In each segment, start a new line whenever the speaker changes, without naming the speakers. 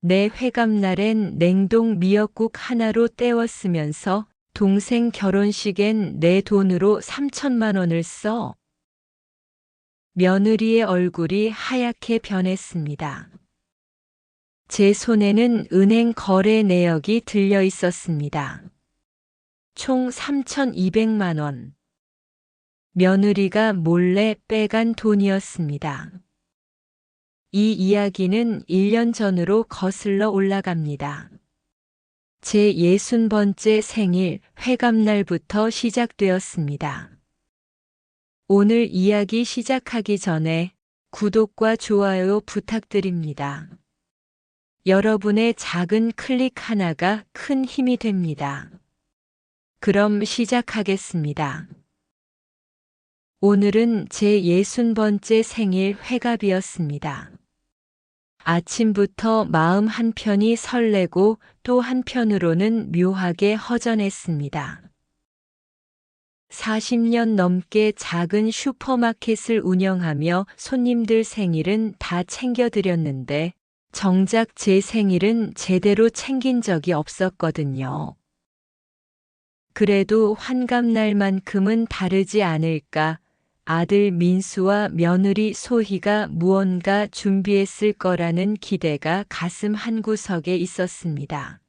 내 회갑날엔 냉동 미역국 하나로 때웠으면서 동생 결혼식엔 내 돈으로 3천만 원을 써. 며느리의 얼굴이 하얗게 변했습니다. 제 손에는 은행 거래 내역이 들려 있었습니다. 총 3,200만 원. 며느리가 몰래 빼간 돈이었습니다. 이 이야기는 1년 전으로 거슬러 올라갑니다. 제 60번째 생일 회갑날부터 시작되었습니다. 오늘 이야기 시작하기 전에 구독과 좋아요 부탁드립니다. 여러분의 작은 클릭 하나가 큰 힘이 됩니다. 그럼 시작하겠습니다. 오늘은 제 60번째 생일 회갑이었습니다. 아침부터 마음 한편이 설레고 또 한편으로는 묘하게 허전했습니다. 40년 넘게 작은 슈퍼마켓을 운영하며 손님들 생일은 다 챙겨드렸는데 정작 제 생일은 제대로 챙긴 적이 없었거든요. 그래도 환갑날만큼은 다르지 않을까. 아들 민수와 며느리 소희가 무언가 준비했을 거라는 기대가 가슴 한구석에 있었습니다.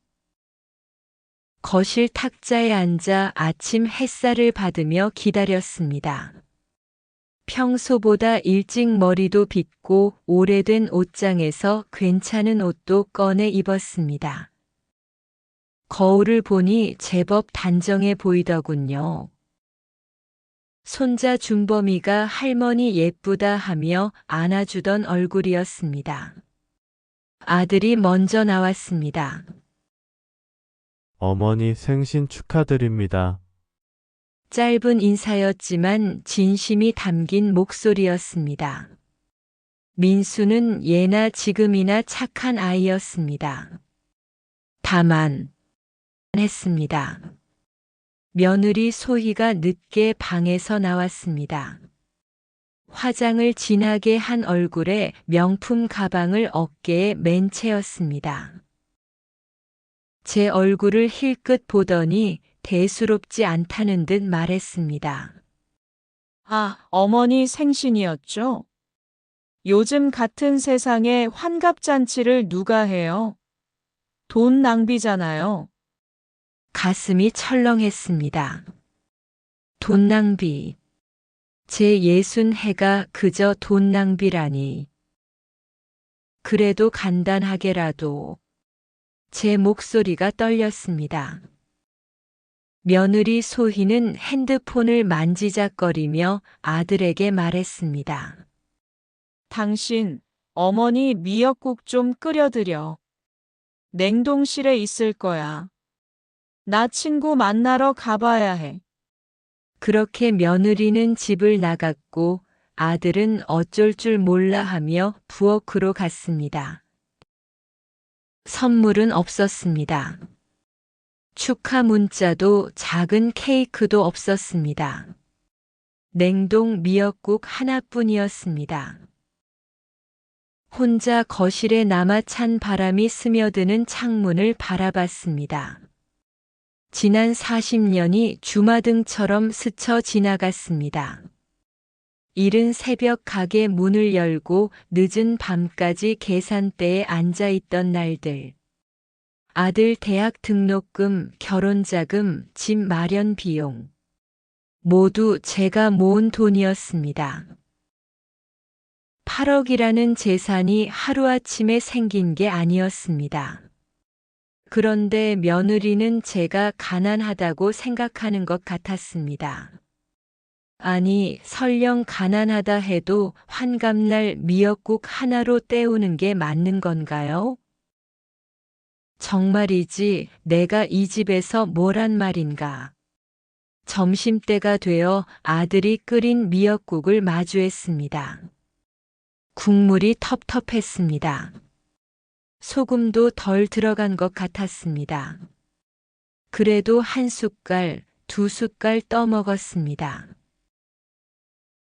거실 탁자에 앉아 아침 햇살을 받으며 기다렸습니다. 평소보다 일찍 머리도 빗고 오래된 옷장에서 괜찮은 옷도 꺼내 입었습니다. 거울을 보니 제법 단정해 보이더군요. 손자 준범이가 할머니 예쁘다 하며 안아주던 얼굴이었습니다. 아들이 먼저 나왔습니다.
어머니 생신 축하드립니다.
짧은 인사였지만 진심이 담긴 목소리였습니다. 민수는 예나 지금이나 착한 아이였습니다. 다만 했습니다. 며느리 소희가 늦게 방에서 나왔습니다. 화장을 진하게 한 얼굴에 명품 가방을 어깨에 맨 채였습니다. 제 얼굴을 힐끗 보더니 대수롭지 않다는 듯 말했습니다.
아, 어머니 생신이었죠? 요즘 같은 세상에 환갑잔치를 누가 해요? 돈 낭비잖아요.
가슴이 철렁했습니다. 돈 낭비. 제 60해가 그저 돈 낭비라니. 그래도 간단하게라도. 제 목소리가 떨렸습니다. 며느리 소희는 핸드폰을 만지작거리며 아들에게 말했습니다.
당신, 어머니 미역국 좀 끓여드려. 냉동실에 있을 거야. 나 친구 만나러 가봐야 해.
그렇게 며느리는 집을 나갔고 아들은 어쩔 줄 몰라 하며 부엌으로 갔습니다. 선물은 없었습니다. 축하 문자도 작은 케이크도 없었습니다. 냉동 미역국 하나뿐이었습니다. 혼자 거실에 남아 찬 바람이 스며드는 창문을 바라봤습니다. 지난 40년이 주마등처럼 스쳐 지나갔습니다. 이른 새벽 가게 문을 열고 늦은 밤까지 계산대에 앉아있던 날들. 아들 대학 등록금, 결혼자금, 집 마련 비용. 모두 제가 모은 돈이었습니다. 8억이라는 재산이 하루아침에 생긴 게 아니었습니다. 그런데 며느리는 제가 가난하다고 생각하는 것 같았습니다. 아니, 설령 가난하다 해도 환갑날 미역국 하나로 때우는 게 맞는 건가요? 정말이지 내가 이 집에서 뭐란 말인가. 점심때가 되어 아들이 끓인 미역국을 마주했습니다. 국물이 텁텁했습니다. 소금도 덜 들어간 것 같았습니다. 그래도 한 숟갈, 두 숟갈 떠먹었습니다.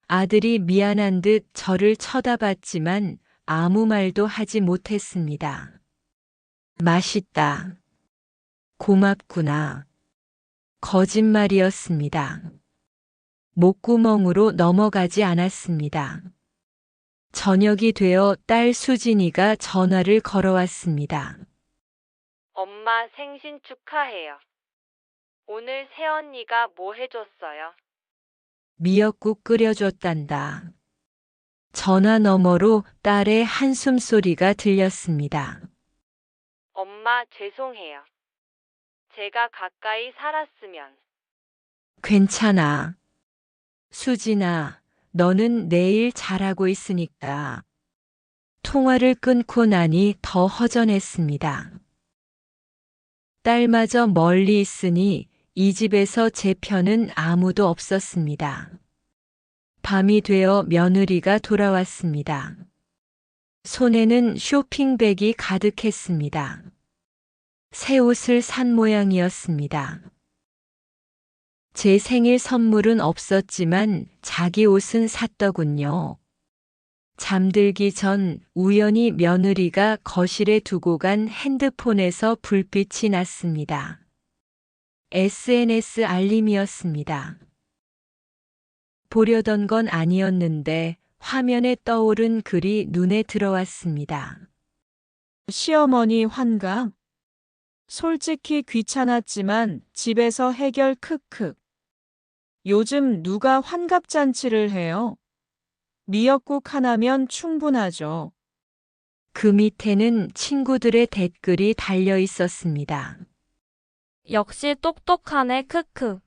아들이 미안한 듯 저를 쳐다봤지만 아무 말도 하지 못했습니다. 맛있다. 고맙구나. 거짓말이었습니다. 목구멍으로 넘어가지 않았습니다. 저녁이 되어 딸 수진이가 전화를 걸어왔습니다.
엄마 생신 축하해요. 오늘 새언니가 뭐 해줬어요?
미역국 끓여줬단다. 전화 너머로 딸의 한숨 소리가 들렸습니다.
엄마 죄송해요. 제가 가까이 살았으면.
괜찮아. 수진아, 너는 내일 잘하고 있으니까. 통화를 끊고 나니 더 허전했습니다. 딸마저 멀리 있으니 이 집에서 제 편은 아무도 없었습니다. 밤이 되어 며느리가 돌아왔습니다. 손에는 쇼핑백이 가득했습니다. 새 옷을 산 모양이었습니다. 제 생일 선물은 없었지만 자기 옷은 샀더군요. 잠들기 전 우연히 며느리가 거실에 두고 간 핸드폰에서 불빛이 났습니다. SNS 알림이었습니다. 보려던 건 아니었는데 화면에 떠오른 글이 눈에 들어왔습니다.
시어머니 환갑. 솔직히 귀찮았지만 집에서 해결 크크. 요즘 누가 환갑잔치를 해요? 미역국 하나면 충분하죠.
그 밑에는 친구들의 댓글이 달려 있었습니다.
역시 똑똑하네 크크.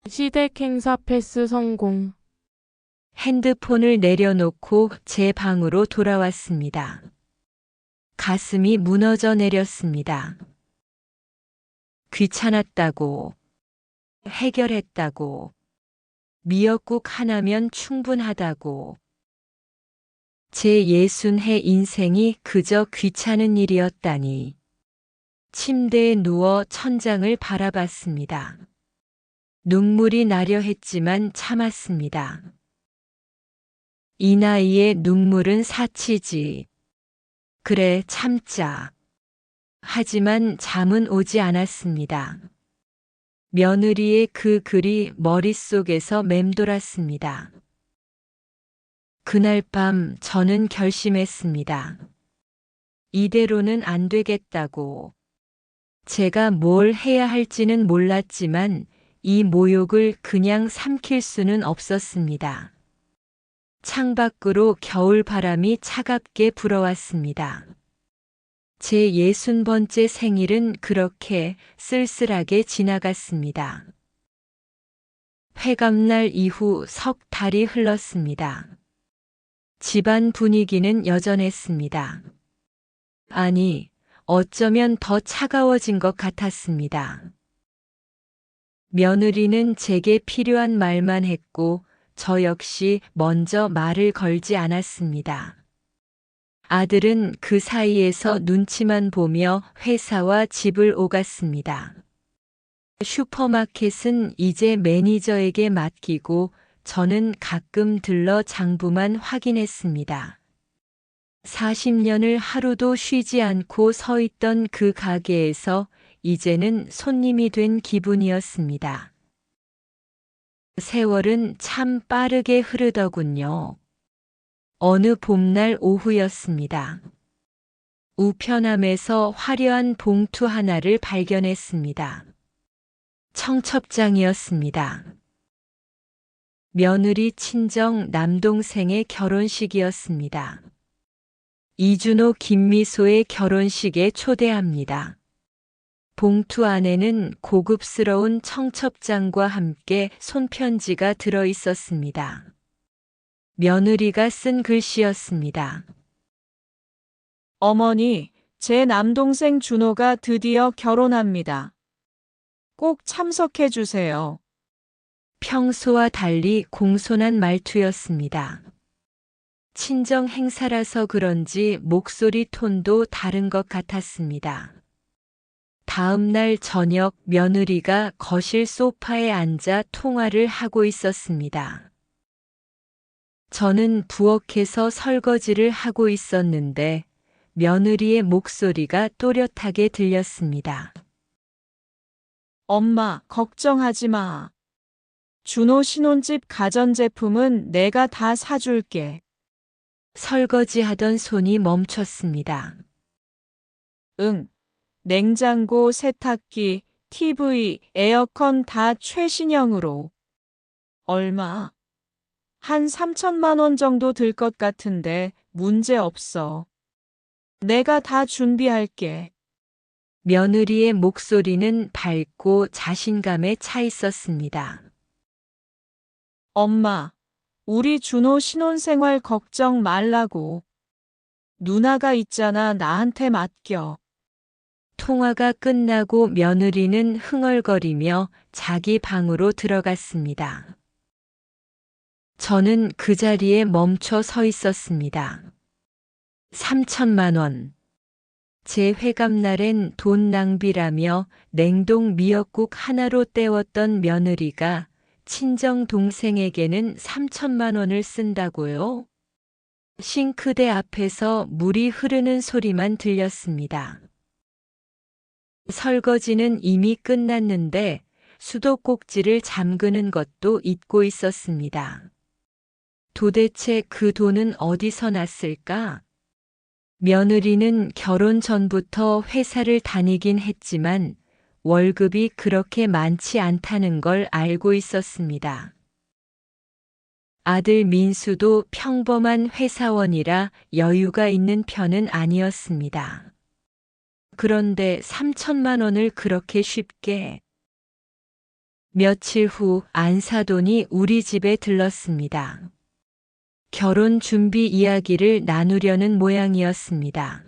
시댁 행사 패스 성공.
핸드폰을 내려놓고 제 방으로 돌아왔습니다. 가슴이 무너져 내렸습니다. 귀찮았다고, 해결했다고, 미역국 하나면 충분하다고. 제 60해 인생이 그저 귀찮은 일이었다니. 침대에 누워 천장을 바라봤습니다. 눈물이 나려 했지만 참았습니다. 이 나이에 눈물은 사치지. 그래, 참자. 하지만 잠은 오지 않았습니다. 며느리의 그 글이 머릿속에서 맴돌았습니다. 그날 밤 저는 결심했습니다. 이대로는 안 되겠다고. 제가 뭘 해야 할지는 몰랐지만 이 모욕을 그냥 삼킬 수는 없었습니다. 창밖으로 겨울바람이 차갑게 불어왔습니다. 제 60번째 생일은 그렇게 쓸쓸하게 지나갔습니다. 회감날 이후 석 달이 흘렀습니다. 집안 분위기는 여전했습니다. 아니, 어쩌면 더 차가워진 것 같았습니다. 며느리는 제게 필요한 말만 했고 저 역시 먼저 말을 걸지 않았습니다. 아들은 그 사이에서 눈치만 보며 회사와 집을 오갔습니다. 슈퍼마켓은 이제 매니저에게 맡기고 저는 가끔 들러 장부만 확인했습니다. 40년을 하루도 쉬지 않고 서 있던 그 가게에서 이제는 손님이 된 기분이었습니다. 세월은 참 빠르게 흐르더군요. 어느 봄날 오후였습니다. 우편함에서 화려한 봉투 하나를 발견했습니다. 청첩장이었습니다. 며느리 친정 남동생의 결혼식이었습니다. 이준호 김미소의 결혼식에 초대합니다. 봉투 안에는 고급스러운 청첩장과 함께 손편지가 들어 있었습니다. 며느리가 쓴 글씨였습니다.
어머니, 제 남동생 준호가 드디어 결혼합니다. 꼭 참석해 주세요.
평소와 달리 공손한 말투였습니다. 친정 행사라서 그런지 목소리 톤도 다른 것 같았습니다. 다음 날 저녁 며느리가 거실 소파에 앉아 통화를 하고 있었습니다. 저는 부엌에서 설거지를 하고 있었는데 며느리의 목소리가 또렷하게 들렸습니다.
엄마, 걱정하지 마. 준호 신혼집 가전제품은 내가 다 사줄게.
설거지하던 손이 멈췄습니다.
응. 냉장고, 세탁기, TV, 에어컨 다 최신형으로. 얼마? 한 3천만 원 정도 들 것 같은데 문제 없어. 내가 다 준비할게.
며느리의 목소리는 밝고 자신감에 차 있었습니다.
엄마, 우리 준호 신혼생활 걱정 말라고. 누나가 있잖아, 나한테 맡겨.
통화가 끝나고 며느리는 흥얼거리며 자기 방으로 들어갔습니다. 저는 그 자리에 멈춰 서 있었습니다. 3천만 원. 제 회갑날엔 돈 낭비라며 냉동 미역국 하나로 때웠던 며느리가 친정 동생에게는 3천만 원을 쓴다고요? 싱크대 앞에서 물이 흐르는 소리만 들렸습니다. 설거지는 이미 끝났는데 수도꼭지를 잠그는 것도 잊고 있었습니다. 도대체 그 돈은 어디서 났을까? 며느리는 결혼 전부터 회사를 다니긴 했지만 월급이 그렇게 많지 않다는 걸 알고 있었습니다. 아들 민수도 평범한 회사원이라 여유가 있는 편은 아니었습니다. 그런데 3천만 원을 그렇게 쉽게. 며칠 후 안사돈이 우리 집에 들렀습니다. 결혼 준비 이야기를 나누려는 모양이었습니다.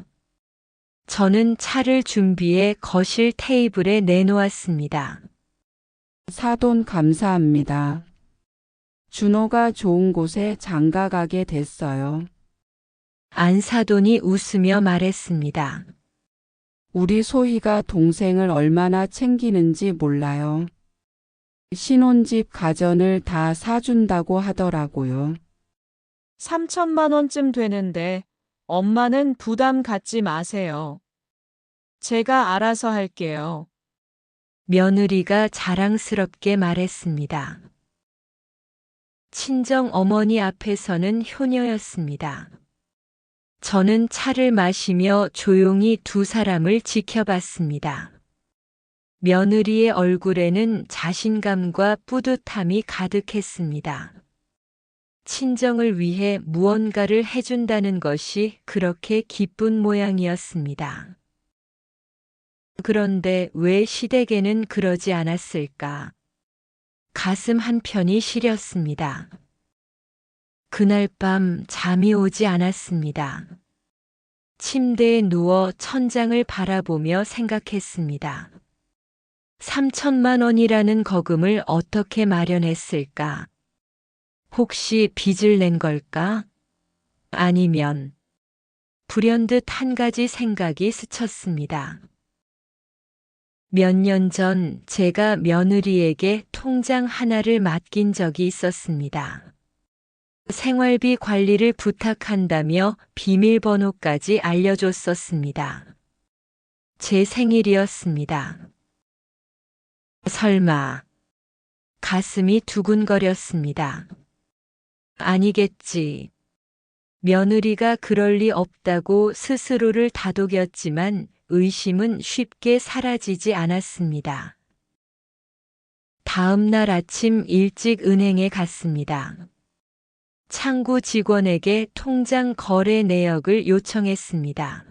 저는 차를 준비해 거실 테이블에 내놓았습니다.
사돈 감사합니다. 준호가 좋은 곳에 장가 가게 됐어요.
안사돈이 웃으며 말했습니다.
우리 소희가 동생을 얼마나 챙기는지 몰라요. 신혼집 가전을 다 사준다고 하더라고요.
3천만 원쯤 되는데 엄마는 부담 갖지 마세요. 제가 알아서 할게요.
며느리가 자랑스럽게 말했습니다. 친정 어머니 앞에서는 효녀였습니다. 저는 차를 마시며 조용히 두 사람을 지켜봤습니다. 며느리의 얼굴에는 자신감과 뿌듯함이 가득했습니다. 친정을 위해 무언가를 해준다는 것이 그렇게 기쁜 모양이었습니다. 그런데 왜 시댁에는 그러지 않았을까? 가슴 한편이 시렸습니다. 그날 밤 잠이 오지 않았습니다. 침대에 누워 천장을 바라보며 생각했습니다. 3천만 원이라는 거금을 어떻게 마련했을까? 혹시 빚을 낸 걸까? 아니면 불현듯 한 가지 생각이 스쳤습니다. 몇 년 전 제가 며느리에게 통장 하나를 맡긴 적이 있었습니다. 생활비 관리를 부탁한다며 비밀번호까지 알려줬었습니다. 제 생일이었습니다. 설마. 가슴이 두근거렸습니다. 아니겠지. 며느리가 그럴 리 없다고 스스로를 다독였지만 의심은 쉽게 사라지지 않았습니다. 다음 날 아침 일찍 은행에 갔습니다. 창구 직원에게 통장 거래 내역을 요청했습니다.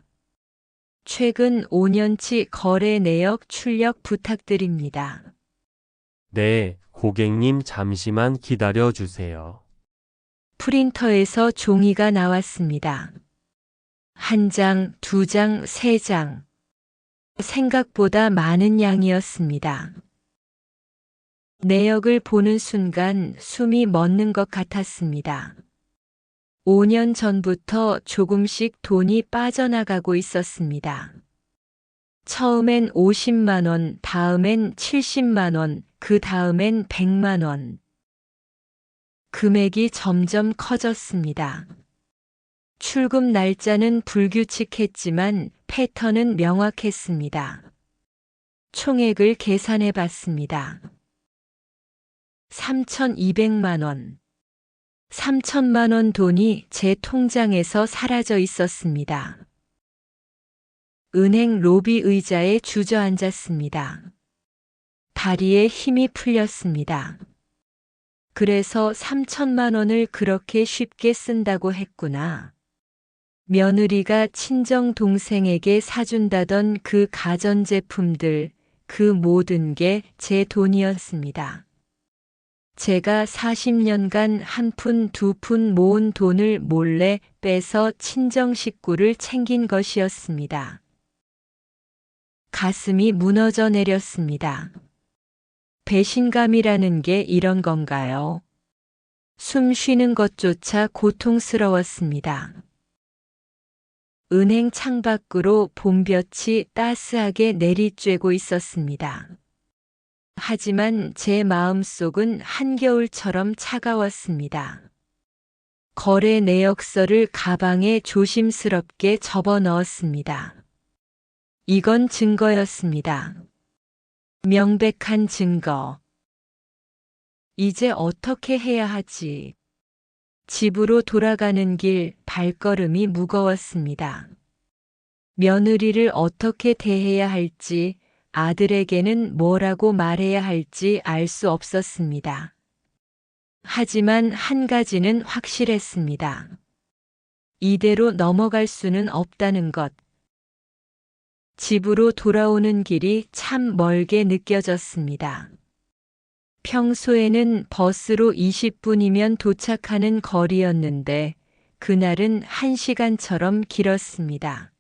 최근 5년치 거래 내역 출력 부탁드립니다.
네, 고객님 잠시만 기다려 주세요.
프린터에서 종이가 나왔습니다. 한 장, 두 장, 세 장. 생각보다 많은 양이었습니다. 내역을 보는 순간 숨이 멎는 것 같았습니다. 5년 전부터 조금씩 돈이 빠져나가고 있었습니다. 처음엔 50만 원, 다음엔 70만 원, 그 다음엔 100만 원. 금액이 점점 커졌습니다. 출금 날짜는 불규칙했지만 패턴은 명확했습니다. 총액을 계산해 봤습니다. 3,200만 원. 3천만 원 돈이 제 통장에서 사라져 있었습니다. 은행 로비 의자에 주저앉았습니다. 다리에 힘이 풀렸습니다. 그래서 3천만 원을 그렇게 쉽게 쓴다고 했구나. 며느리가 친정 동생에게 사준다던 그 가전제품들, 그 모든 게 제 돈이었습니다. 제가 40년간 한 푼 두 푼 모은 돈을 몰래 빼서 친정 식구를 챙긴 것이었습니다. 가슴이 무너져 내렸습니다. 배신감이라는 게 이런 건가요? 숨 쉬는 것조차 고통스러웠습니다. 은행 창밖으로 봄볕이 따스하게 내리쬐고 있었습니다. 하지만 제 마음속은 한겨울처럼 차가웠습니다. 거래 내역서를 가방에 조심스럽게 접어 넣었습니다. 이건 증거였습니다. 명백한 증거. 이제 어떻게 해야 하지? 집으로 돌아가는 길 발걸음이 무거웠습니다. 며느리를 어떻게 대해야 할지, 아들에게는 뭐라고 말해야 할지 알 수 없었습니다. 하지만 한 가지는 확실했습니다. 이대로 넘어갈 수는 없다는 것. 집으로 돌아오는 길이 참 멀게 느껴졌습니다. 평소에는 버스로 20분이면 도착하는 거리였는데 그날은 1시간처럼 길었습니다.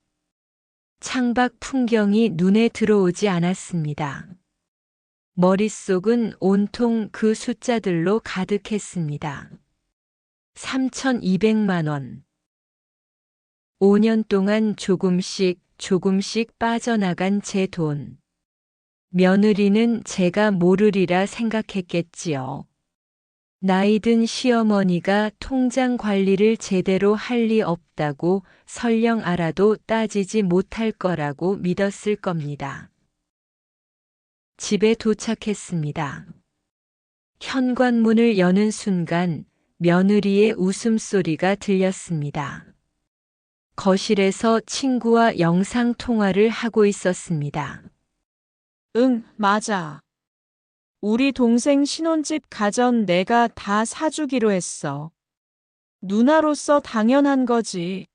창밖 풍경이 눈에 들어오지 않았습니다. 머릿속은 온통 그 숫자들로 가득했습니다. 3,200만 원. 5년 동안 조금씩 빠져나간 제 돈. 며느리는 제가 모르리라 생각했겠지요. 나이든 시어머니가 통장 관리를 제대로 할 리 없다고 설령 알아도 따지지 못할 거라고 믿었을 겁니다. 집에 도착했습니다. 현관문을 여는 순간 며느리의 웃음소리가 들렸습니다. 거실에서 친구와 영상통화를 하고 있었습니다.
응, 맞아. 우리 동생 신혼집 가전 내가 다 사주기로 했어. 누나로서 당연한 거지.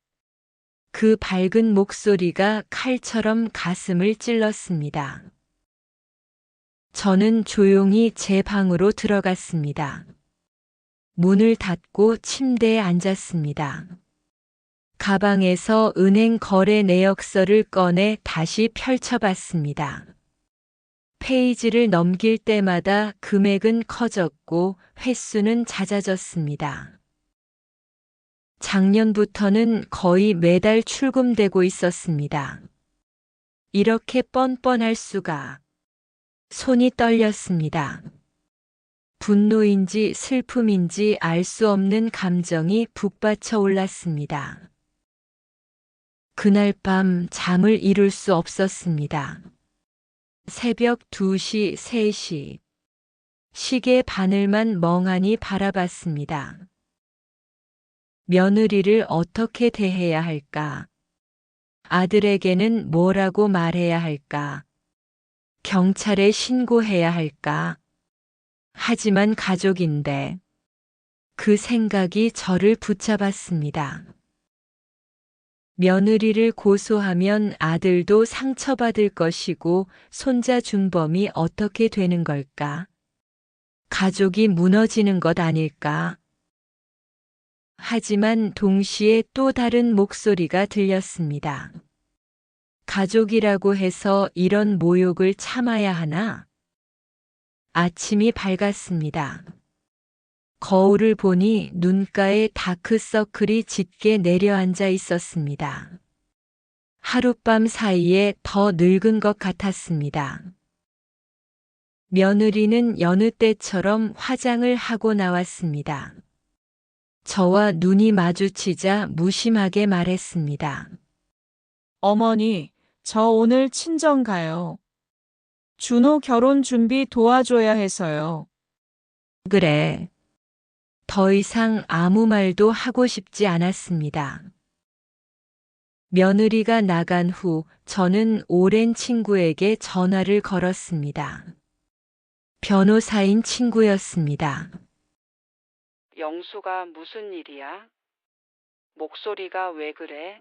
그 밝은 목소리가 칼처럼 가슴을 찔렀습니다. 저는 조용히 제 방으로 들어갔습니다. 문을 닫고 침대에 앉았습니다. 가방에서 은행 거래 내역서를 꺼내 다시 펼쳐봤습니다. 페이지를 넘길 때마다 금액은 커졌고 횟수는 잦아졌습니다. 작년부터는 거의 매달 출금되고 있었습니다. 이렇게 뻔뻔할 수가. 손이 떨렸습니다. 분노인지 슬픔인지 알 수 없는 감정이 북받쳐 올랐습니다. 그날 밤 잠을 이룰 수 없었습니다. 새벽 2시, 3시. 시계 바늘만 멍하니 바라봤습니다. 며느리를 어떻게 대해야 할까? 아들에게는 뭐라고 말해야 할까? 경찰에 신고해야 할까? 하지만 가족인데. 그 생각이 저를 붙잡았습니다. 며느리를 고소하면 아들도 상처받을 것이고 손자 준범이 어떻게 되는 걸까? 가족이 무너지는 것 아닐까? 하지만 동시에 또 다른 목소리가 들렸습니다. 가족이라고 해서 이런 모욕을 참아야 하나? 아침이 밝았습니다. 거울을 보니 눈가에 다크서클이 짙게 내려앉아 있었습니다. 하룻밤 사이에 더 늙은 것 같았습니다. 며느리는 여느 때처럼 화장을 하고 나왔습니다. 저와 눈이 마주치자 무심하게 말했습니다.
어머니, 저 오늘 친정 가요. 준호 결혼 준비 도와줘야 해서요.
그래. 더 이상 아무 말도 하고 싶지 않았습니다. 며느리가 나간 후 저는 오랜 친구에게 전화를 걸었습니다. 변호사인 친구였습니다.
영수가 무슨 일이야? 목소리가 왜 그래?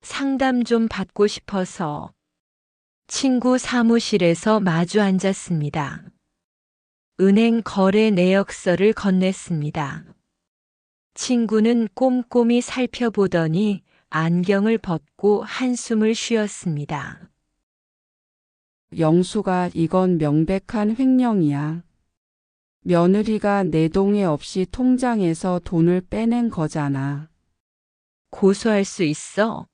상담 좀 받고 싶어서 친구 사무실에서 마주 앉았습니다. 은행 거래 내역서를 건넸습니다. 친구는 꼼꼼히 살펴보더니 안경을 벗고 한숨을 쉬었습니다.
영수가 이건 명백한 횡령이야. 며느리가 내 동의 없이 통장에서 돈을 빼낸 거잖아.
고소할 수 있어?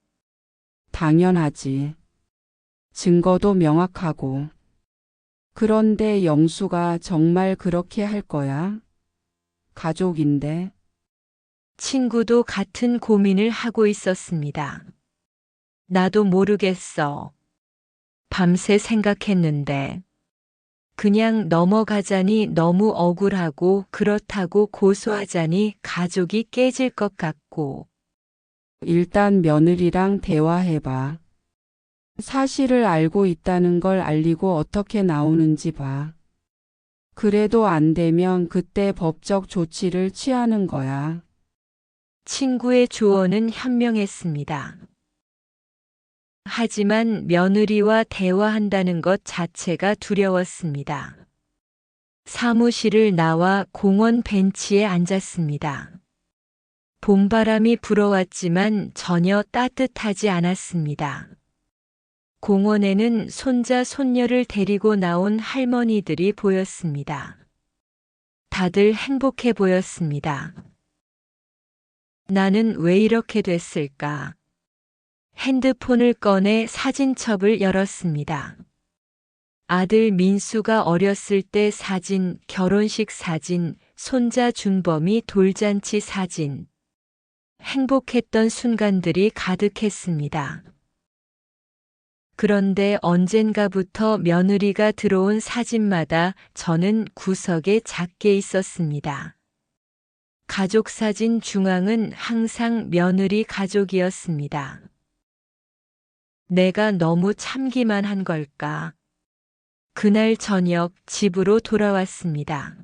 당연하지. 증거도 명확하고. 그런데 영수가 정말 그렇게 할 거야? 가족인데.
친구도 같은 고민을 하고 있었습니다. 나도 모르겠어. 밤새 생각했는데 그냥 넘어가자니 너무 억울하고 그렇다고 고소하자니 가족이 깨질 것 같고.
일단 며느리랑 대화해봐. 사실을 알고 있다는 걸 알리고 어떻게 나오는지 봐. 그래도 안 되면 그때 법적 조치를 취하는 거야.
친구의 조언은 현명했습니다. 하지만 며느리와 대화한다는 것 자체가 두려웠습니다. 사무실을 나와 공원 벤치에 앉았습니다. 봄바람이 불어왔지만 전혀 따뜻하지 않았습니다. 공원에는 손자 손녀를 데리고 나온 할머니들이 보였습니다. 다들 행복해 보였습니다. 나는 왜 이렇게 됐을까? 핸드폰을 꺼내 사진첩을 열었습니다. 아들 민수가 어렸을 때 사진, 결혼식 사진, 손자 준범이 돌잔치 사진. 행복했던 순간들이 가득했습니다. 그런데 언젠가부터 며느리가 들어온 사진마다 저는 구석에 작게 있었습니다. 가족 사진 중앙은 항상 며느리 가족이었습니다. 내가 너무 참기만 한 걸까? 그날 저녁 집으로 돌아왔습니다.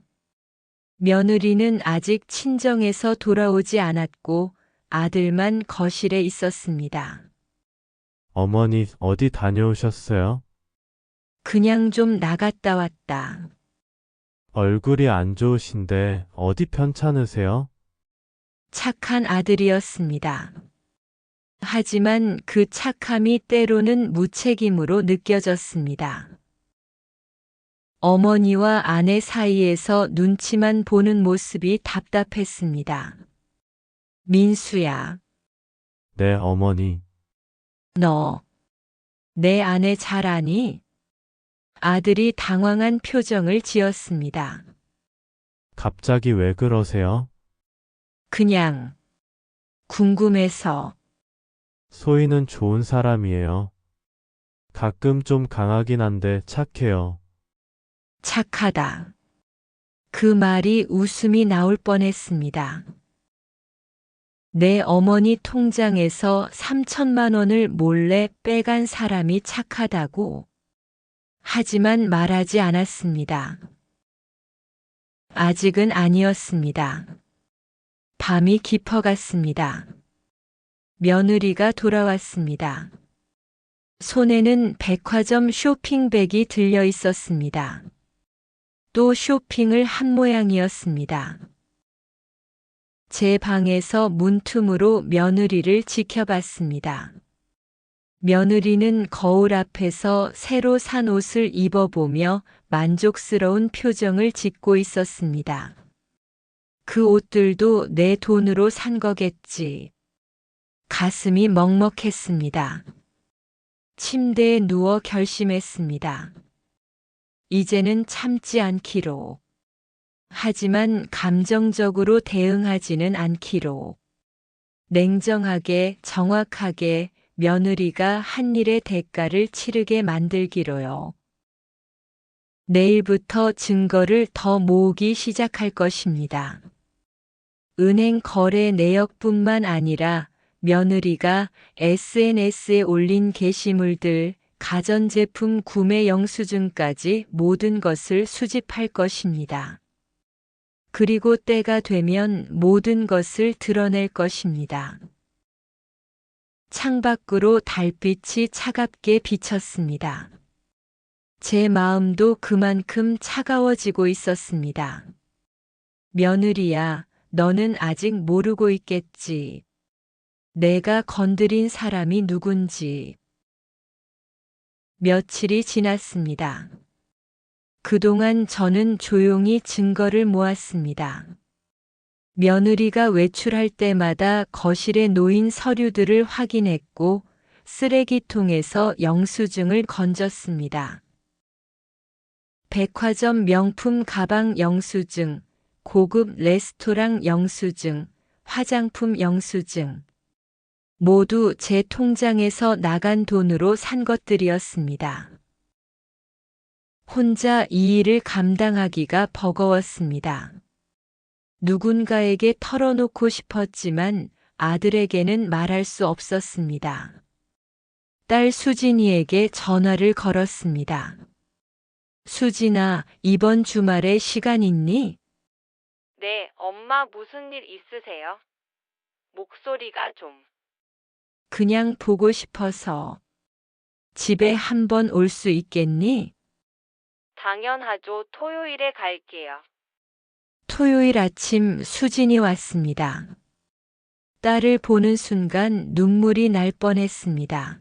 며느리는 아직 친정에서 돌아오지 않았고 아들만 거실에 있었습니다.
어머니 어디 다녀오셨어요?
그냥 좀 나갔다 왔다.
얼굴이 안 좋으신데 어디 편찮으세요?
착한 아들이었습니다. 하지만 그 착함이 때로는 무책임으로 느껴졌습니다. 어머니와 아내 사이에서 눈치만 보는 모습이 답답했습니다. 민수야,
네, 어머니.
너 내 아내 잘 아니? 아들이 당황한 표정을 지었습니다.
갑자기 왜 그러세요?
그냥 궁금해서.
소희는 좋은 사람이에요. 가끔 좀 강하긴 한데 착해요.
착하다. 그 말이 웃음이 나올 뻔했습니다. 내 어머니 통장에서 3천만 원을 몰래 빼간 사람이 착하다고. 하지만 말하지 않았습니다. 아직은 아니었습니다. 밤이 깊어갔습니다. 며느리가 돌아왔습니다. 손에는 백화점 쇼핑백이 들려 있었습니다. 또 쇼핑을 한 모양이었습니다. 제 방에서 문틈으로 며느리를 지켜봤습니다. 며느리는 거울 앞에서 새로 산 옷을 입어보며 만족스러운 표정을 짓고 있었습니다. 그 옷들도 내 돈으로 산 거겠지. 가슴이 먹먹했습니다. 침대에 누워 결심했습니다. 이제는 참지 않기로. 하지만 감정적으로 대응하지는 않기로. 냉정하게, 정확하게 며느리가 한 일의 대가를 치르게 만들기로요. 내일부터 증거를 더 모으기 시작할 것입니다. 은행 거래 내역뿐만 아니라 며느리가 SNS에 올린 게시물들, 가전제품 구매 영수증까지 모든 것을 수집할 것입니다. 그리고 때가 되면 모든 것을 드러낼 것입니다. 창밖으로 달빛이 차갑게 비쳤습니다. 제 마음도 그만큼 차가워지고 있었습니다. 며느리야, 너는 아직 모르고 있겠지. 내가 건드린 사람이 누군지. 며칠이 지났습니다. 그동안 저는 조용히 증거를 모았습니다. 며느리가 외출할 때마다 거실에 놓인 서류들을 확인했고 쓰레기통에서 영수증을 건졌습니다. 백화점 명품 가방 영수증, 고급 레스토랑 영수증, 화장품 영수증. 모두 제 통장에서 나간 돈으로 산 것들이었습니다. 혼자 이 일을 감당하기가 버거웠습니다. 누군가에게 털어놓고 싶었지만 아들에게는 말할 수 없었습니다. 딸 수진이에게 전화를 걸었습니다. 수진아, 이번 주말에 시간 있니?
네, 엄마 무슨 일 있으세요? 목소리가 좀.
그냥 보고 싶어서. 집에 한번 올 수 있겠니?
당연하죠. 토요일에 갈게요.
토요일 아침 수진이 왔습니다. 딸을 보는 순간 눈물이 날 뻔했습니다.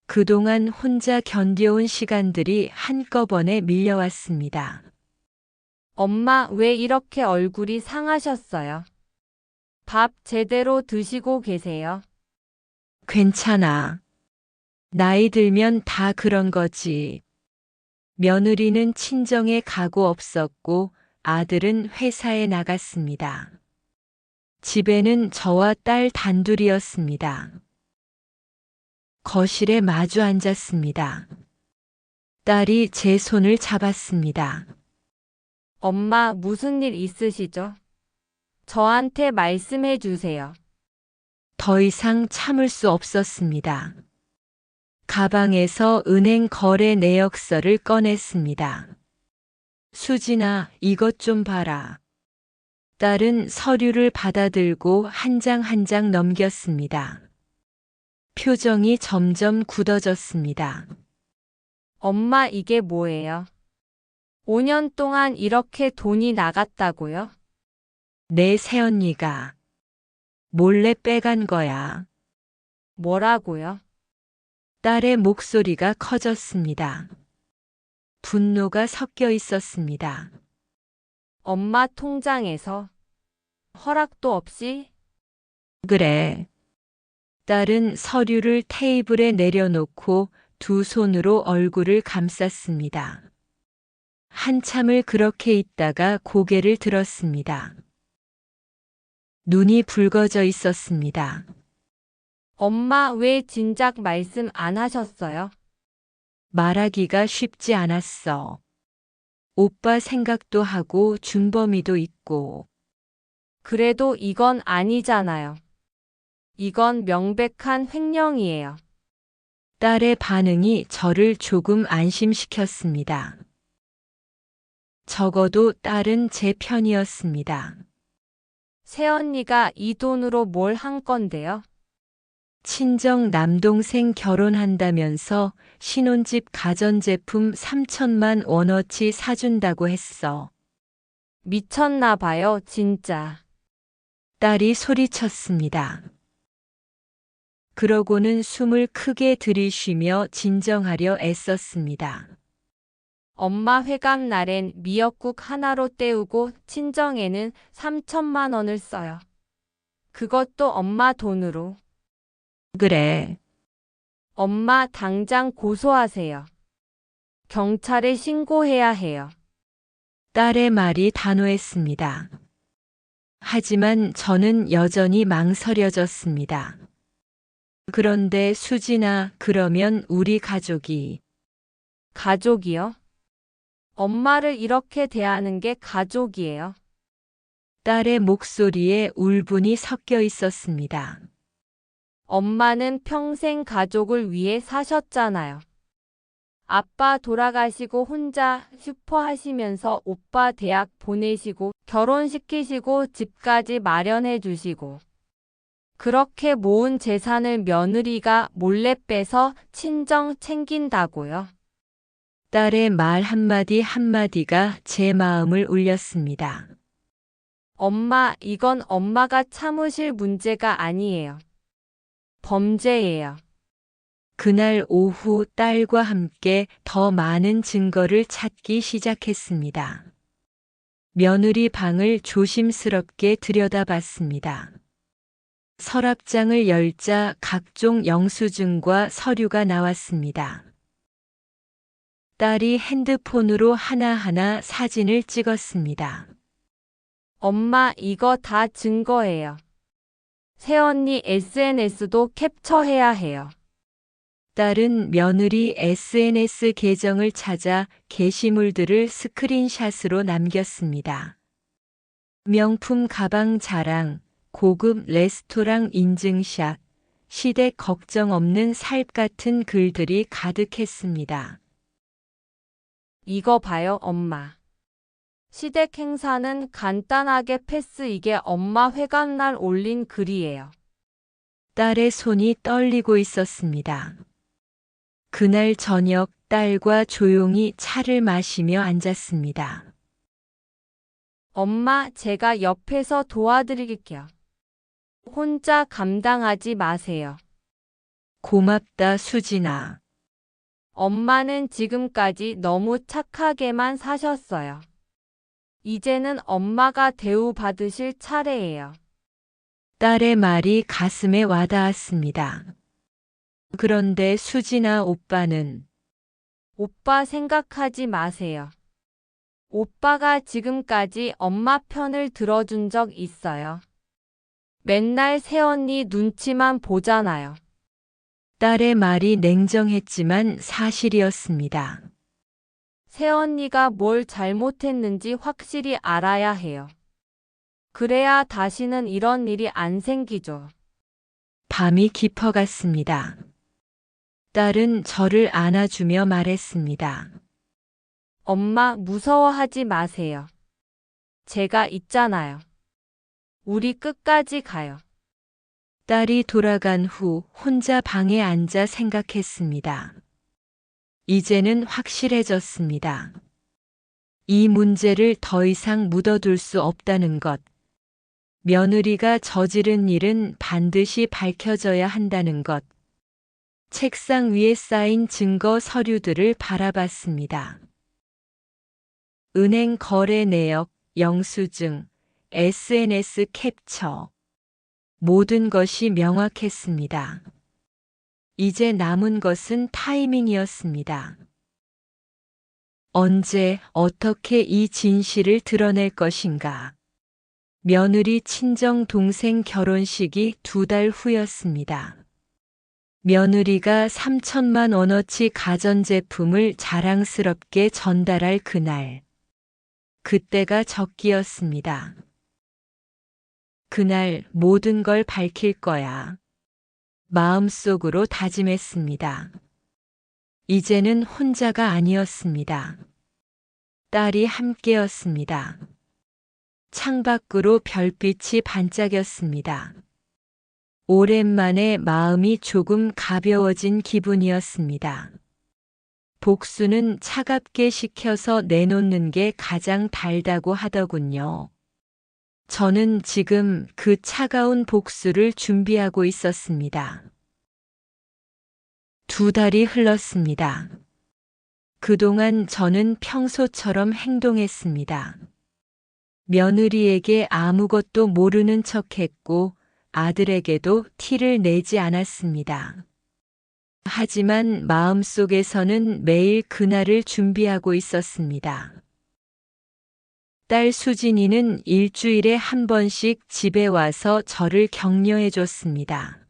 그동안 혼자 견뎌온 시간들이 한꺼번에 밀려왔습니다.
엄마, 왜 이렇게 얼굴이 상하셨어요? 밥 제대로 드시고 계세요?
괜찮아. 나이 들면 다 그런 거지. 며느리는 친정에 가고 없었고 아들은 회사에 나갔습니다. 집에는 저와 딸 단둘이었습니다. 거실에 마주 앉았습니다. 딸이 제 손을 잡았습니다.
엄마, 무슨 일 있으시죠? 저한테 말씀해 주세요.
더 이상 참을 수 없었습니다. 가방에서 은행 거래 내역서를 꺼냈습니다. 수진아, 이것 좀 봐라. 딸은 서류를 받아들고 한 장 한 장 넘겼습니다. 표정이 점점 굳어졌습니다.
엄마, 이게 뭐예요? 5년 동안 이렇게 돈이 나갔다고요?
내 새언니가 몰래 빼간 거야.
뭐라고요?
딸의 목소리가 커졌습니다. 분노가 섞여 있었습니다.
엄마 통장에서 허락도 없이?
그래. 딸은 서류를 테이블에 내려놓고 두 손으로 얼굴을 감쌌습니다. 한참을 그렇게 있다가 고개를 들었습니다. 눈이 붉어져 있었습니다.
엄마, 왜 진작 말씀 안 하셨어요?
말하기가 쉽지 않았어. 오빠 생각도 하고 준범이도 있고.
그래도 이건 아니잖아요. 이건 명백한 횡령이에요.
딸의 반응이 저를 조금 안심시켰습니다. 적어도 딸은 제 편이었습니다.
새언니가 이 돈으로 뭘 한 건데요?
친정 남동생 결혼한다면서 신혼집 가전제품 3천만 원어치 사준다고 했어.
미쳤나 봐요, 진짜.
딸이 소리쳤습니다. 그러고는 숨을 크게 들이쉬며 진정하려 애썼습니다.
엄마 회감 날엔 미역국 하나로 때우고 친정에는 3천만 원을 써요. 그것도 엄마 돈으로.
그래.
엄마 당장 고소하세요. 경찰에 신고해야 해요.
딸의 말이 단호했습니다. 하지만 저는 여전히 망설여졌습니다. 그런데 수진아, 그러면 우리 가족이
가족이요? 엄마를 이렇게 대하는 게 가족이에요.
딸의 목소리에 울분이 섞여 있었습니다.
엄마는 평생 가족을 위해 사셨잖아요. 아빠 돌아가시고 혼자 슈퍼 하시면서 오빠 대학 보내시고 결혼시키시고 집까지 마련해 주시고 그렇게 모은 재산을 며느리가 몰래 빼서 친정 챙긴다고요.
딸의 말 한마디 한마디가 제 마음을 울렸습니다.
엄마, 이건 엄마가 참으실 문제가 아니에요. 범죄예요.
그날 오후 딸과 함께 더 많은 증거를 찾기 시작했습니다. 며느리 방을 조심스럽게 들여다봤습니다. 서랍장을 열자 각종 영수증과 서류가 나왔습니다. 딸이 핸드폰으로 하나하나 사진을 찍었습니다.
엄마, 이거 다 증거예요. 새언니 SNS도 캡처해야 해요.
딸은 며느리 SNS 계정을 찾아 게시물들을 스크린샷으로 남겼습니다. 명품 가방 자랑, 고급 레스토랑 인증샷, 시댁 걱정 없는 삶 같은 글들이 가득했습니다.
이거 봐요, 엄마. 시댁 행사는 간단하게 패스. 이게 엄마 회관날 올린 글이에요.
딸의 손이 떨리고 있었습니다. 그날 저녁 딸과 조용히 차를 마시며 앉았습니다.
엄마, 제가 옆에서 도와드릴게요. 혼자 감당하지 마세요.
고맙다, 수진아.
엄마는 지금까지 너무 착하게만 사셨어요. 이제는 엄마가 대우받으실 차례예요.
딸의 말이 가슴에 와닿았습니다. 그런데 수진아, 오빠는
오빠 생각하지 마세요. 오빠가 지금까지 엄마 편을 들어준 적 있어요. 맨날 새언니 눈치만 보잖아요.
딸의 말이 냉정했지만 사실이었습니다.
새언니가 뭘 잘못했는지 확실히 알아야 해요. 그래야 다시는 이런 일이 안 생기죠.
밤이 깊어갔습니다. 딸은 저를 안아주며 말했습니다.
엄마, 무서워하지 마세요. 제가 있잖아요. 우리 끝까지 가요.
딸이 돌아간 후 혼자 방에 앉아 생각했습니다. 이제는 확실해졌습니다. 이 문제를 더 이상 묻어둘 수 없다는 것. 며느리가 저지른 일은 반드시 밝혀져야 한다는 것. 책상 위에 쌓인 증거 서류들을 바라봤습니다. 은행 거래 내역, 영수증, SNS 캡처. 모든 것이 명확했습니다. 이제 남은 것은 타이밍이었습니다. 언제, 어떻게 이 진실을 드러낼 것인가. 며느리 친정 동생 결혼식이 2달 후였습니다. 며느리가 3천만 원어치 가전제품을 자랑스럽게 전달할 그날. 그때가 적기였습니다. 그날 모든 걸 밝힐 거야. 마음속으로 다짐했습니다. 이제는 혼자가 아니었습니다. 딸이 함께였습니다. 창밖으로 별빛이 반짝였습니다. 오랜만에 마음이 조금 가벼워진 기분이었습니다. 복수는 차갑게 식혀서 내놓는 게 가장 달다고 하더군요. 저는 지금 그 차가운 복수를 준비하고 있었습니다. 2달이 흘렀습니다. 그동안 저는 평소처럼 행동했습니다. 며느리에게 아무것도 모르는 척했고 아들에게도 티를 내지 않았습니다. 하지만 마음속에서는 매일 그날을 준비하고 있었습니다. 딸 수진이는 일주일에 한 번씩 집에 와서 저를 격려해 줬습니다.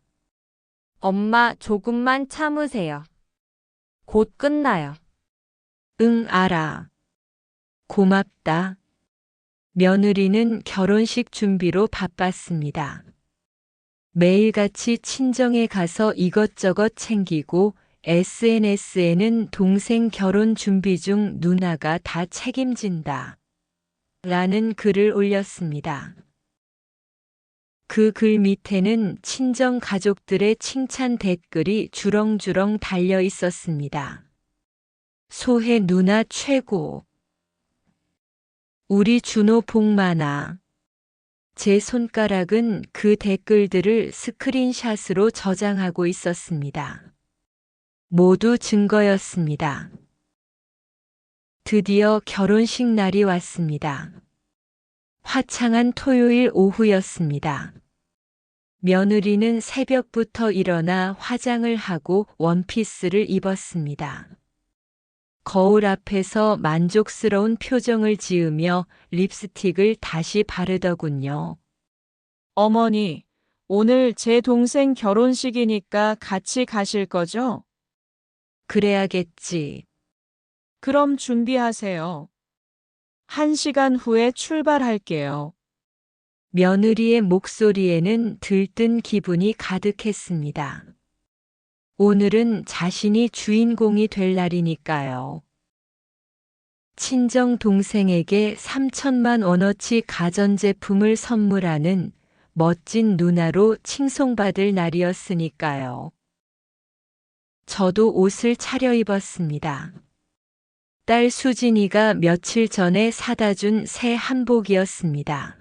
엄마, 조금만 참으세요. 곧 끝나요.
응, 알아. 고맙다. 며느리는 결혼식 준비로 바빴습니다. 매일같이 친정에 가서 이것저것 챙기고 SNS에는 동생 결혼 준비 중 누나가 다 책임진다. 라는 글을 올렸습니다. 그 글 밑에는 친정 가족들의 칭찬 댓글이 주렁주렁 달려 있었습니다. 소혜 누나 최고. 우리 준호 복 많아. 제 손가락은 그 댓글들을 스크린샷으로 저장하고 있었습니다. 모두 증거였습니다. 드디어 결혼식 날이 왔습니다. 화창한 토요일 오후였습니다. 며느리는 새벽부터 일어나 화장을 하고 원피스를 입었습니다. 거울 앞에서 만족스러운 표정을 지으며 립스틱을 다시 바르더군요.
어머니, 오늘 제 동생 결혼식이니까 같이 가실 거죠?
그래야겠지.
그럼 준비하세요. 1시간 후에 출발할게요.
며느리의 목소리에는 들뜬 기분이 가득했습니다. 오늘은 자신이 주인공이 될 날이니까요. 친정 동생에게 3천만 원어치 가전제품을 선물하는 멋진 누나로 칭송받을 날이었으니까요. 저도 옷을 차려입었습니다. 딸 수진이가 며칠 전에 사다 준 새 한복이었습니다.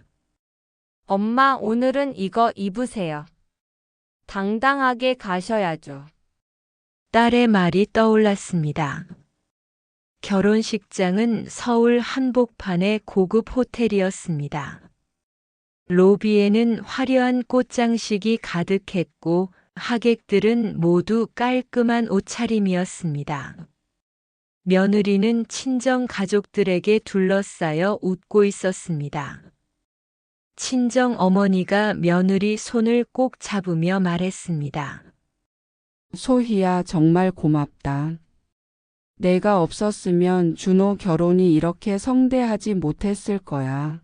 엄마, 오늘은 이거 입으세요. 당당하게 가셔야죠.
딸의 말이 떠올랐습니다. 결혼식장은 서울 한복판의 고급 호텔이었습니다. 로비에는 화려한 꽃장식이 가득했고 하객들은 모두 깔끔한 옷차림이었습니다. 며느리는 친정 가족들에게 둘러싸여 웃고 있었습니다. 친정 어머니가 며느리 손을 꼭 잡으며 말했습니다.
소희야, 정말 고맙다. 내가 없었으면 준호 결혼이 이렇게 성대하지 못했을 거야.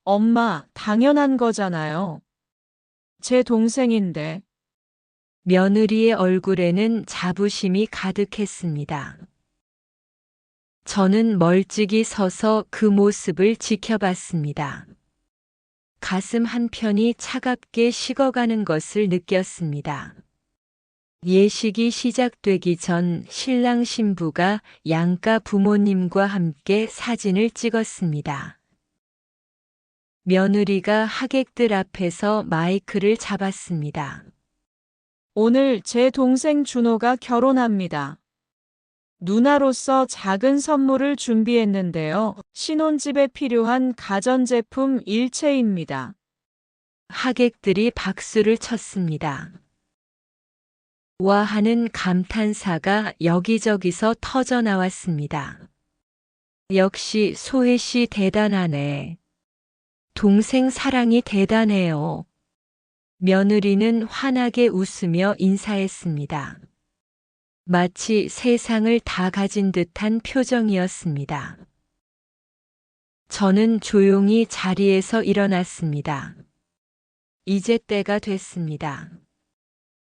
엄마, 당연한 거잖아요. 제 동생인데.
며느리의 얼굴에는 자부심이 가득했습니다. 저는 멀찍이 서서 그 모습을 지켜봤습니다. 가슴 한편이 차갑게 식어가는 것을 느꼈습니다. 예식이 시작되기 전 신랑 신부가 양가 부모님과 함께 사진을 찍었습니다. 며느리가 하객들 앞에서 마이크를 잡았습니다.
오늘 제 동생 준호가 결혼합니다. 누나로서 작은 선물을 준비했는데요. 신혼집에 필요한 가전제품 일체입니다.
하객들이 박수를 쳤습니다. 와 하는 감탄사가 여기저기서 터져 나왔습니다. 역시 소혜 씨 대단하네. 동생 사랑이 대단해요. 며느리는 환하게 웃으며 인사했습니다. 마치 세상을 다 가진 듯한 표정이었습니다. 저는 조용히 자리에서 일어났습니다. 이제 때가 됐습니다.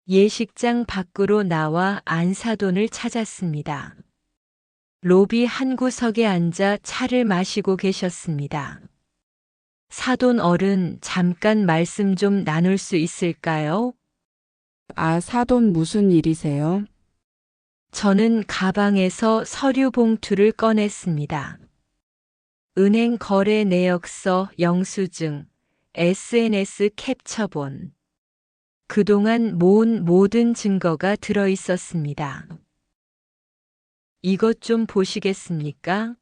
예식장 밖으로 나와 안사돈을 찾았습니다. 로비 한 구석에 앉아 차를 마시고 계셨습니다. 사돈 어른, 잠깐 말씀 좀 나눌 수 있을까요?
아, 사돈 무슨 일이세요?
저는 가방에서 서류 봉투를 꺼냈습니다. 은행 거래 내역서, 영수증, SNS 캡처본. 그동안 모은 모든 증거가 들어 있었습니다. 이것 좀 보시겠습니까?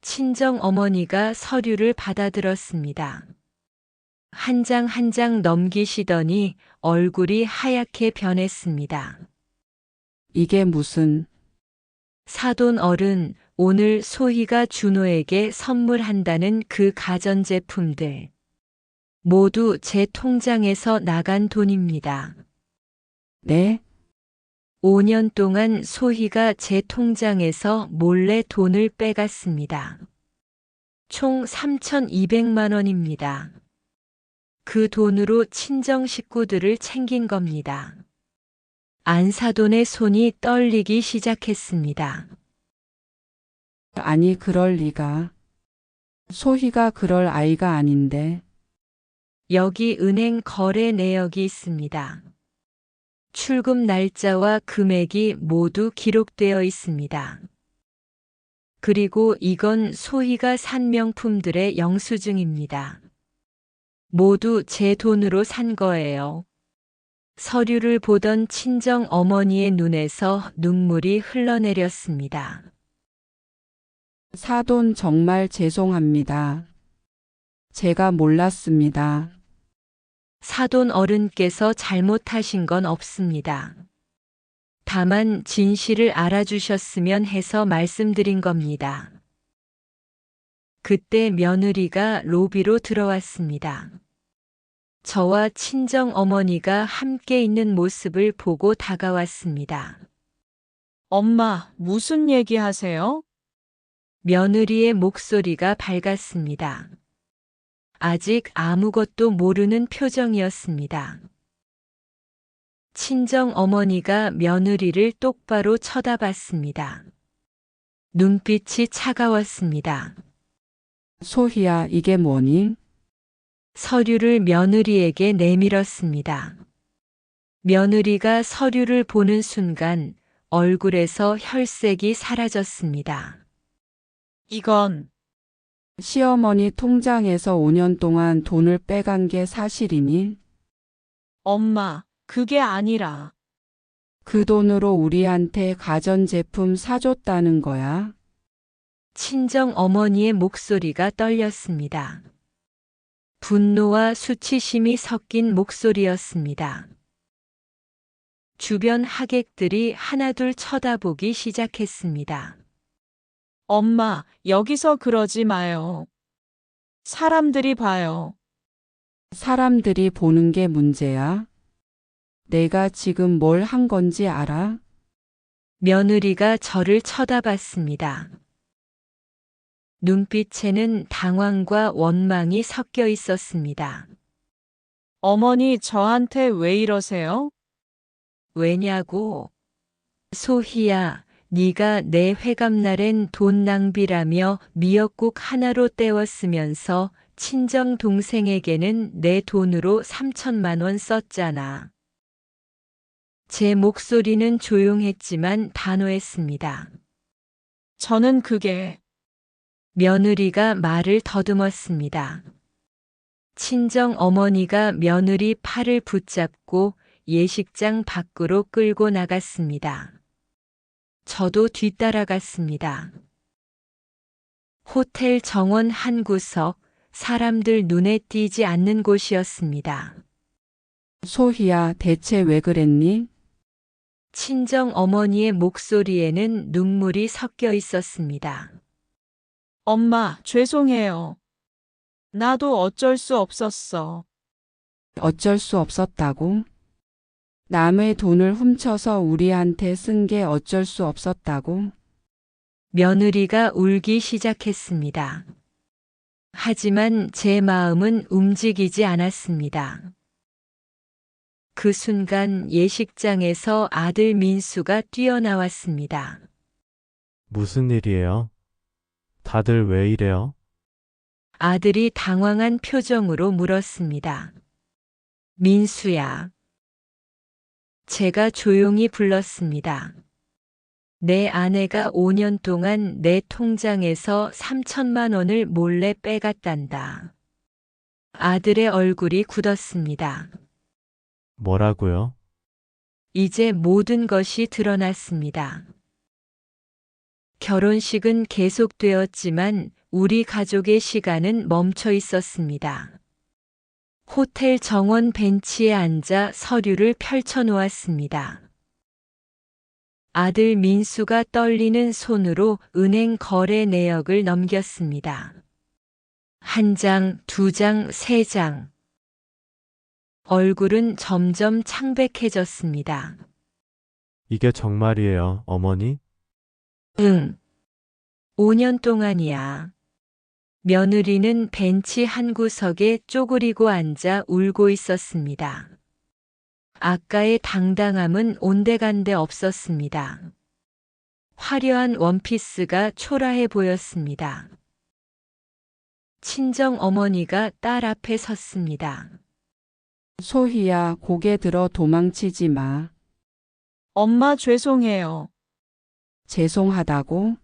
친정 어머니가 서류를 받아들었습니다. 한 장 한 장 넘기시더니 얼굴이 하얗게 변했습니다.
이게 무슨...
사돈 어른, 오늘 소희가 준호에게 선물한다는 그 가전제품들. 모두 제 통장에서 나간 돈입니다.
네?
5년 동안 소희가 제 통장에서 몰래 돈을 빼갔습니다. 총 3,200만 원입니다. 그 돈으로 친정 식구들을 챙긴 겁니다. 안사돈의 손이 떨리기 시작했습니다.
아니, 그럴 리가. 소희가 그럴 아이가 아닌데.
여기 은행 거래 내역이 있습니다. 출금 날짜와 금액이 모두 기록되어 있습니다. 그리고 이건 소희가 산 명품들의 영수증입니다. 모두 제 돈으로 산 거예요. 서류를 보던 친정 어머니의 눈에서 눈물이 흘러내렸습니다.
사돈 정말 죄송합니다. 제가 몰랐습니다.
사돈 어른께서 잘못하신 건 없습니다. 다만 진실을 알아주셨으면 해서 말씀드린 겁니다. 그때 며느리가 로비로 들어왔습니다. 저와 친정 어머니가 함께 있는 모습을 보고 다가왔습니다.
엄마, 무슨 얘기 하세요?
며느리의 목소리가 밝았습니다. 아직 아무것도 모르는 표정이었습니다. 친정 어머니가 며느리를 똑바로 쳐다봤습니다. 눈빛이 차가웠습니다.
소희야, 이게 뭐니?
서류를 며느리에게 내밀었습니다. 며느리가 서류를 보는 순간 얼굴에서 혈색이 사라졌습니다.
이건
시어머니 통장에서 5년 동안 돈을 빼간 게 사실이니?
엄마, 그게 아니라
그 돈으로 우리한테 가전제품 사줬다는 거야?
친정 어머니의 목소리가 떨렸습니다. 분노와 수치심이 섞인 목소리였습니다. 주변 하객들이 하나둘 쳐다보기 시작했습니다.
엄마, 여기서 그러지 마요. 사람들이 봐요.
사람들이 보는 게 문제야? 내가 지금 뭘 한 건지 알아?
며느리가 저를 쳐다봤습니다. 눈빛에는 당황과 원망이 섞여 있었습니다.
어머니, 저한테 왜 이러세요?
왜냐고? 소희야, 네가 내 회갑날엔 돈 낭비라며 미역국 하나로 때웠으면서 친정 동생에게는 내 돈으로 3천만 원 썼잖아. 제 목소리는 조용했지만 단호했습니다.
저는 그게
며느리가 말을 더듬었습니다. 친정 어머니가 며느리 팔을 붙잡고 예식장 밖으로 끌고 나갔습니다. 저도 뒤따라갔습니다. 호텔 정원 한 구석, 사람들 눈에 띄지 않는 곳이었습니다.
소희야, 대체 왜 그랬니?
친정 어머니의 목소리에는 눈물이 섞여 있었습니다.
엄마, 죄송해요. 나도 어쩔 수 없었어.
어쩔 수 없었다고? 남의 돈을 훔쳐서 우리한테 쓴 게 어쩔 수 없었다고?
며느리가 울기 시작했습니다. 하지만 제 마음은 움직이지 않았습니다. 그 순간 예식장에서 아들 민수가 뛰어나왔습니다.
무슨 일이에요? 다들 왜 이래요?
아들이 당황한 표정으로 물었습니다. 민수야. 제가 조용히 불렀습니다. 내 아내가 5년 동안 내 통장에서 3천만 원을 몰래 빼갔단다. 아들의 얼굴이 굳었습니다.
뭐라고요?
이제 모든 것이 드러났습니다. 결혼식은 계속되었지만 우리 가족의 시간은 멈춰 있었습니다. 호텔 정원 벤치에 앉아 서류를 펼쳐 놓았습니다. 아들 민수가 떨리는 손으로 은행 거래 내역을 넘겼습니다. 한 장, 두 장, 세 장. 얼굴은 점점 창백해졌습니다.
이게 정말이에요, 어머니?
응. 5년 동안이야. 며느리는 벤치 한 구석에 쪼그리고 앉아 울고 있었습니다. 아까의 당당함은 온데간데 없었습니다. 화려한 원피스가 초라해 보였습니다. 친정 어머니가 딸 앞에 섰습니다.
소희야, 고개 들어 도망치지 마.
엄마 죄송해요.
죄송하다고?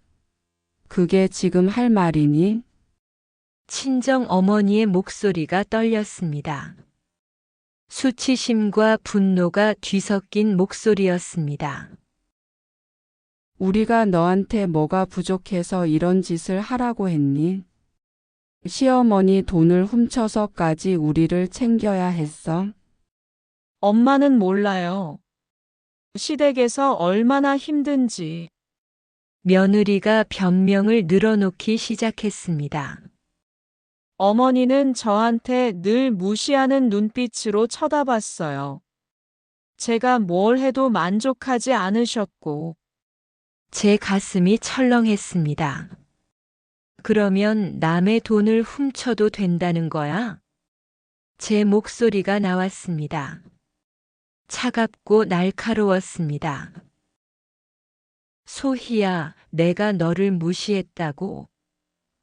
그게 지금 할 말이니?
친정 어머니의 목소리가 떨렸습니다. 수치심과 분노가 뒤섞인 목소리였습니다.
우리가 너한테 뭐가 부족해서 이런 짓을 하라고 했니? 시어머니 돈을 훔쳐서까지 우리를 챙겨야 했어?
엄마는 몰라요. 시댁에서 얼마나 힘든지.
며느리가 변명을 늘어놓기 시작했습니다.
어머니는 저한테 늘 무시하는 눈빛으로 쳐다봤어요. 제가 뭘 해도 만족하지 않으셨고,
제 가슴이 철렁했습니다. 그러면 남의 돈을 훔쳐도 된다는 거야? 제 목소리가 나왔습니다. 차갑고 날카로웠습니다. 소희야, 내가 너를 무시했다고.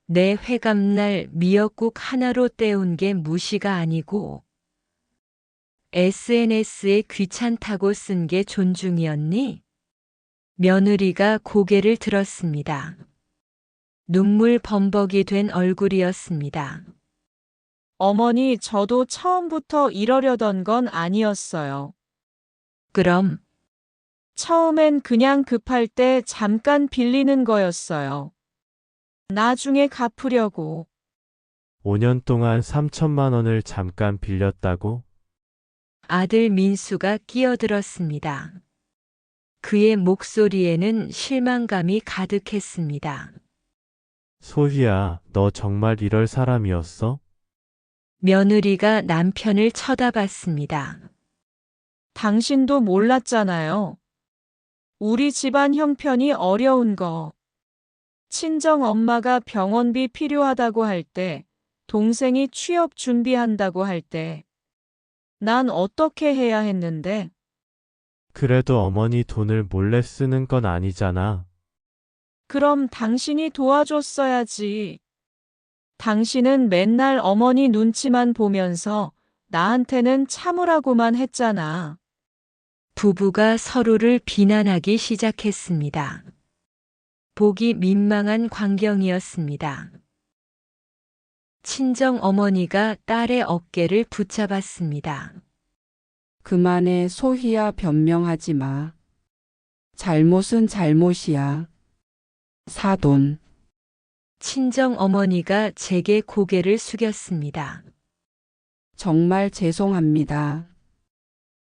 내 회감날 미역국 하나로 때운 게 무시가 아니고 SNS에 귀찮다고 쓴 게 존중이었니? 며느리가 고개를 들었습니다. 눈물 범벅이 된 얼굴이었습니다.
어머니 저도 처음부터 이러려던 건 아니었어요.
그럼
처음엔 그냥 급할 때 잠깐 빌리는 거였어요. 나중에 갚으려고.
5년 동안 3천만 원을 잠깐 빌렸다고?
아들 민수가 끼어들었습니다. 그의 목소리에는 실망감이 가득했습니다.
소희야, 너 정말 이럴 사람이었어?
며느리가 남편을 쳐다봤습니다.
당신도 몰랐잖아요. 우리 집안 형편이 어려운 거. 친정 엄마가 병원비 필요하다고 할 때, 동생이 취업 준비한다고 할 때, 난 어떻게 해야 했는데,
그래도 어머니 돈을 몰래 쓰는 건 아니잖아.
그럼 당신이 도와줬어야지. 당신은 맨날 어머니 눈치만 보면서 나한테는 참으라고만 했잖아.
부부가 서로를 비난하기 시작했습니다. 보기 민망한 광경이었습니다. 친정 어머니가 딸의 어깨를 붙잡았습니다.
그만해, 소희야, 변명하지 마. 잘못은 잘못이야. 사돈.
친정 어머니가 제게 고개를 숙였습니다.
정말 죄송합니다.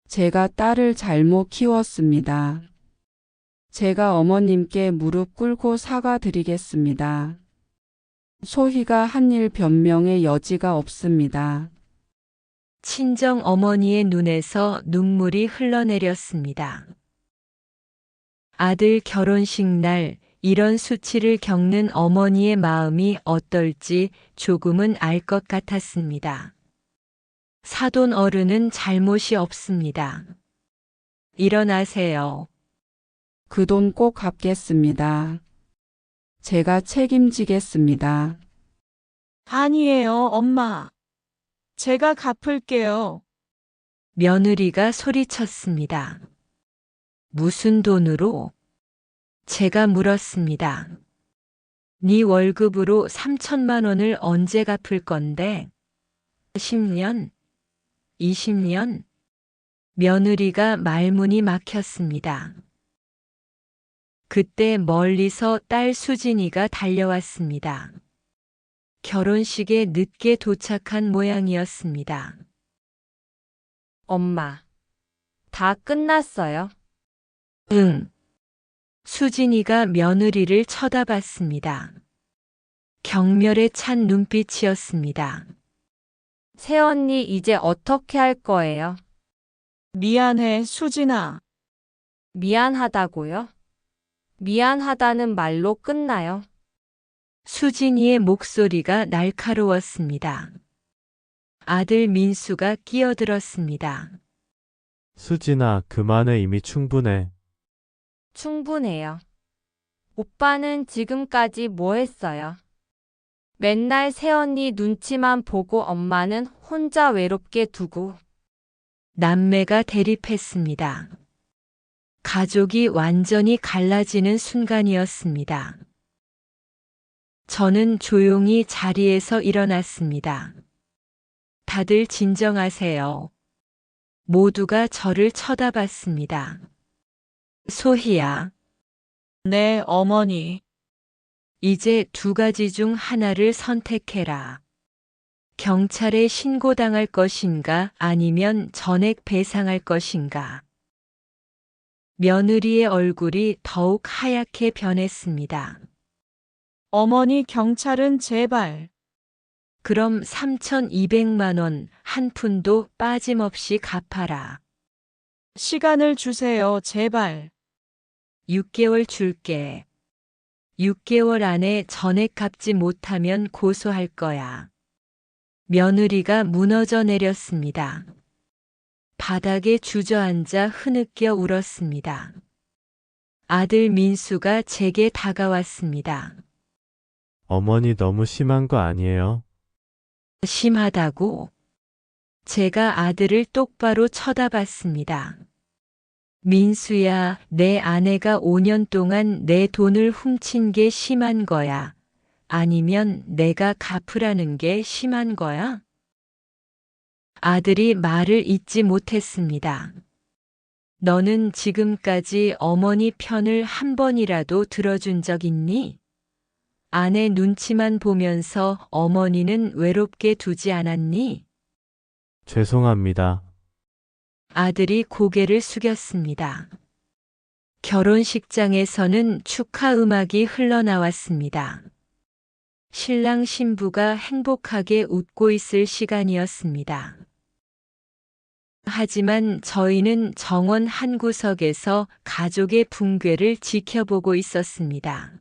제가 딸을 잘못 키웠습니다. 제가 어머님께 무릎 꿇고 사과드리겠습니다. 소희가 한 일 변명의 여지가 없습니다.
친정 어머니의 눈에서 눈물이 흘러내렸습니다. 아들 결혼식 날 이런 수치를 겪는 어머니의 마음이 어떨지 조금은 알 것 같았습니다. 사돈 어른은 잘못이 없습니다. 일어나세요.
그 돈 꼭 갚겠습니다. 제가 책임지겠습니다.
아니에요, 엄마. 제가 갚을게요.
며느리가 소리쳤습니다. 무슨 돈으로? 제가 물었습니다. 네 월급으로 3천만 원을 언제 갚을 건데? 10년? 20년? 며느리가 말문이 막혔습니다. 그때 멀리서 딸 수진이가 달려왔습니다. 결혼식에 늦게 도착한 모양이었습니다.
엄마. 다 끝났어요?
응. 수진이가 며느리를 쳐다봤습니다. 경멸에 찬 눈빛이었습니다.
새언니 이제 어떻게 할 거예요?
미안해, 수진아.
미안하다고요? 미안하다는 말로 끝나요?
수진이의 목소리가 날카로웠습니다. 아들 민수가 끼어들었습니다.
수진아, 그만해. 이미 충분해.
충분해요. 오빠는 지금까지 뭐 했어요? 맨날 새언니 눈치만 보고 엄마는 혼자 외롭게 두고.
남매가 대립했습니다. 가족이 완전히 갈라지는 순간이었습니다. 저는 조용히 자리에서 일어났습니다. 다들 진정하세요. 모두가 저를 쳐다봤습니다. 소희야,
네, 어머니.
이제 두 가지 중 하나를 선택해라. 경찰에 신고당할 것인가 아니면 전액 배상할 것인가. 며느리의 얼굴이 더욱 하얗게 변했습니다.
어머니, 경찰은 제발.
그럼 3,200만 원 한 푼도 빠짐없이 갚아라.
시간을 주세요, 제발.
6개월 줄게. 6개월 안에 전액 갚지 못하면 고소할 거야. 며느리가 무너져 내렸습니다. 바닥에 주저앉아 흐느껴 울었습니다. 아들 민수가 제게 다가왔습니다.
어머니 너무 심한 거 아니에요?
심하다고? 제가 아들을 똑바로 쳐다봤습니다. 민수야, 내 아내가 5년 동안 내 돈을 훔친 게 심한 거야? 아니면 내가 갚으라는 게 심한 거야? 아들이 말을 잇지 못했습니다. 너는 지금까지 어머니 편을 한 번이라도 들어준 적 있니? 아내 눈치만 보면서 어머니는 외롭게 두지 않았니?
죄송합니다.
아들이 고개를 숙였습니다. 결혼식장에서는 축하 음악이 흘러나왔습니다. 신랑 신부가 행복하게 웃고 있을 시간이었습니다. 하지만 저희는 정원 한 구석에서 가족의 붕괴를 지켜보고 있었습니다.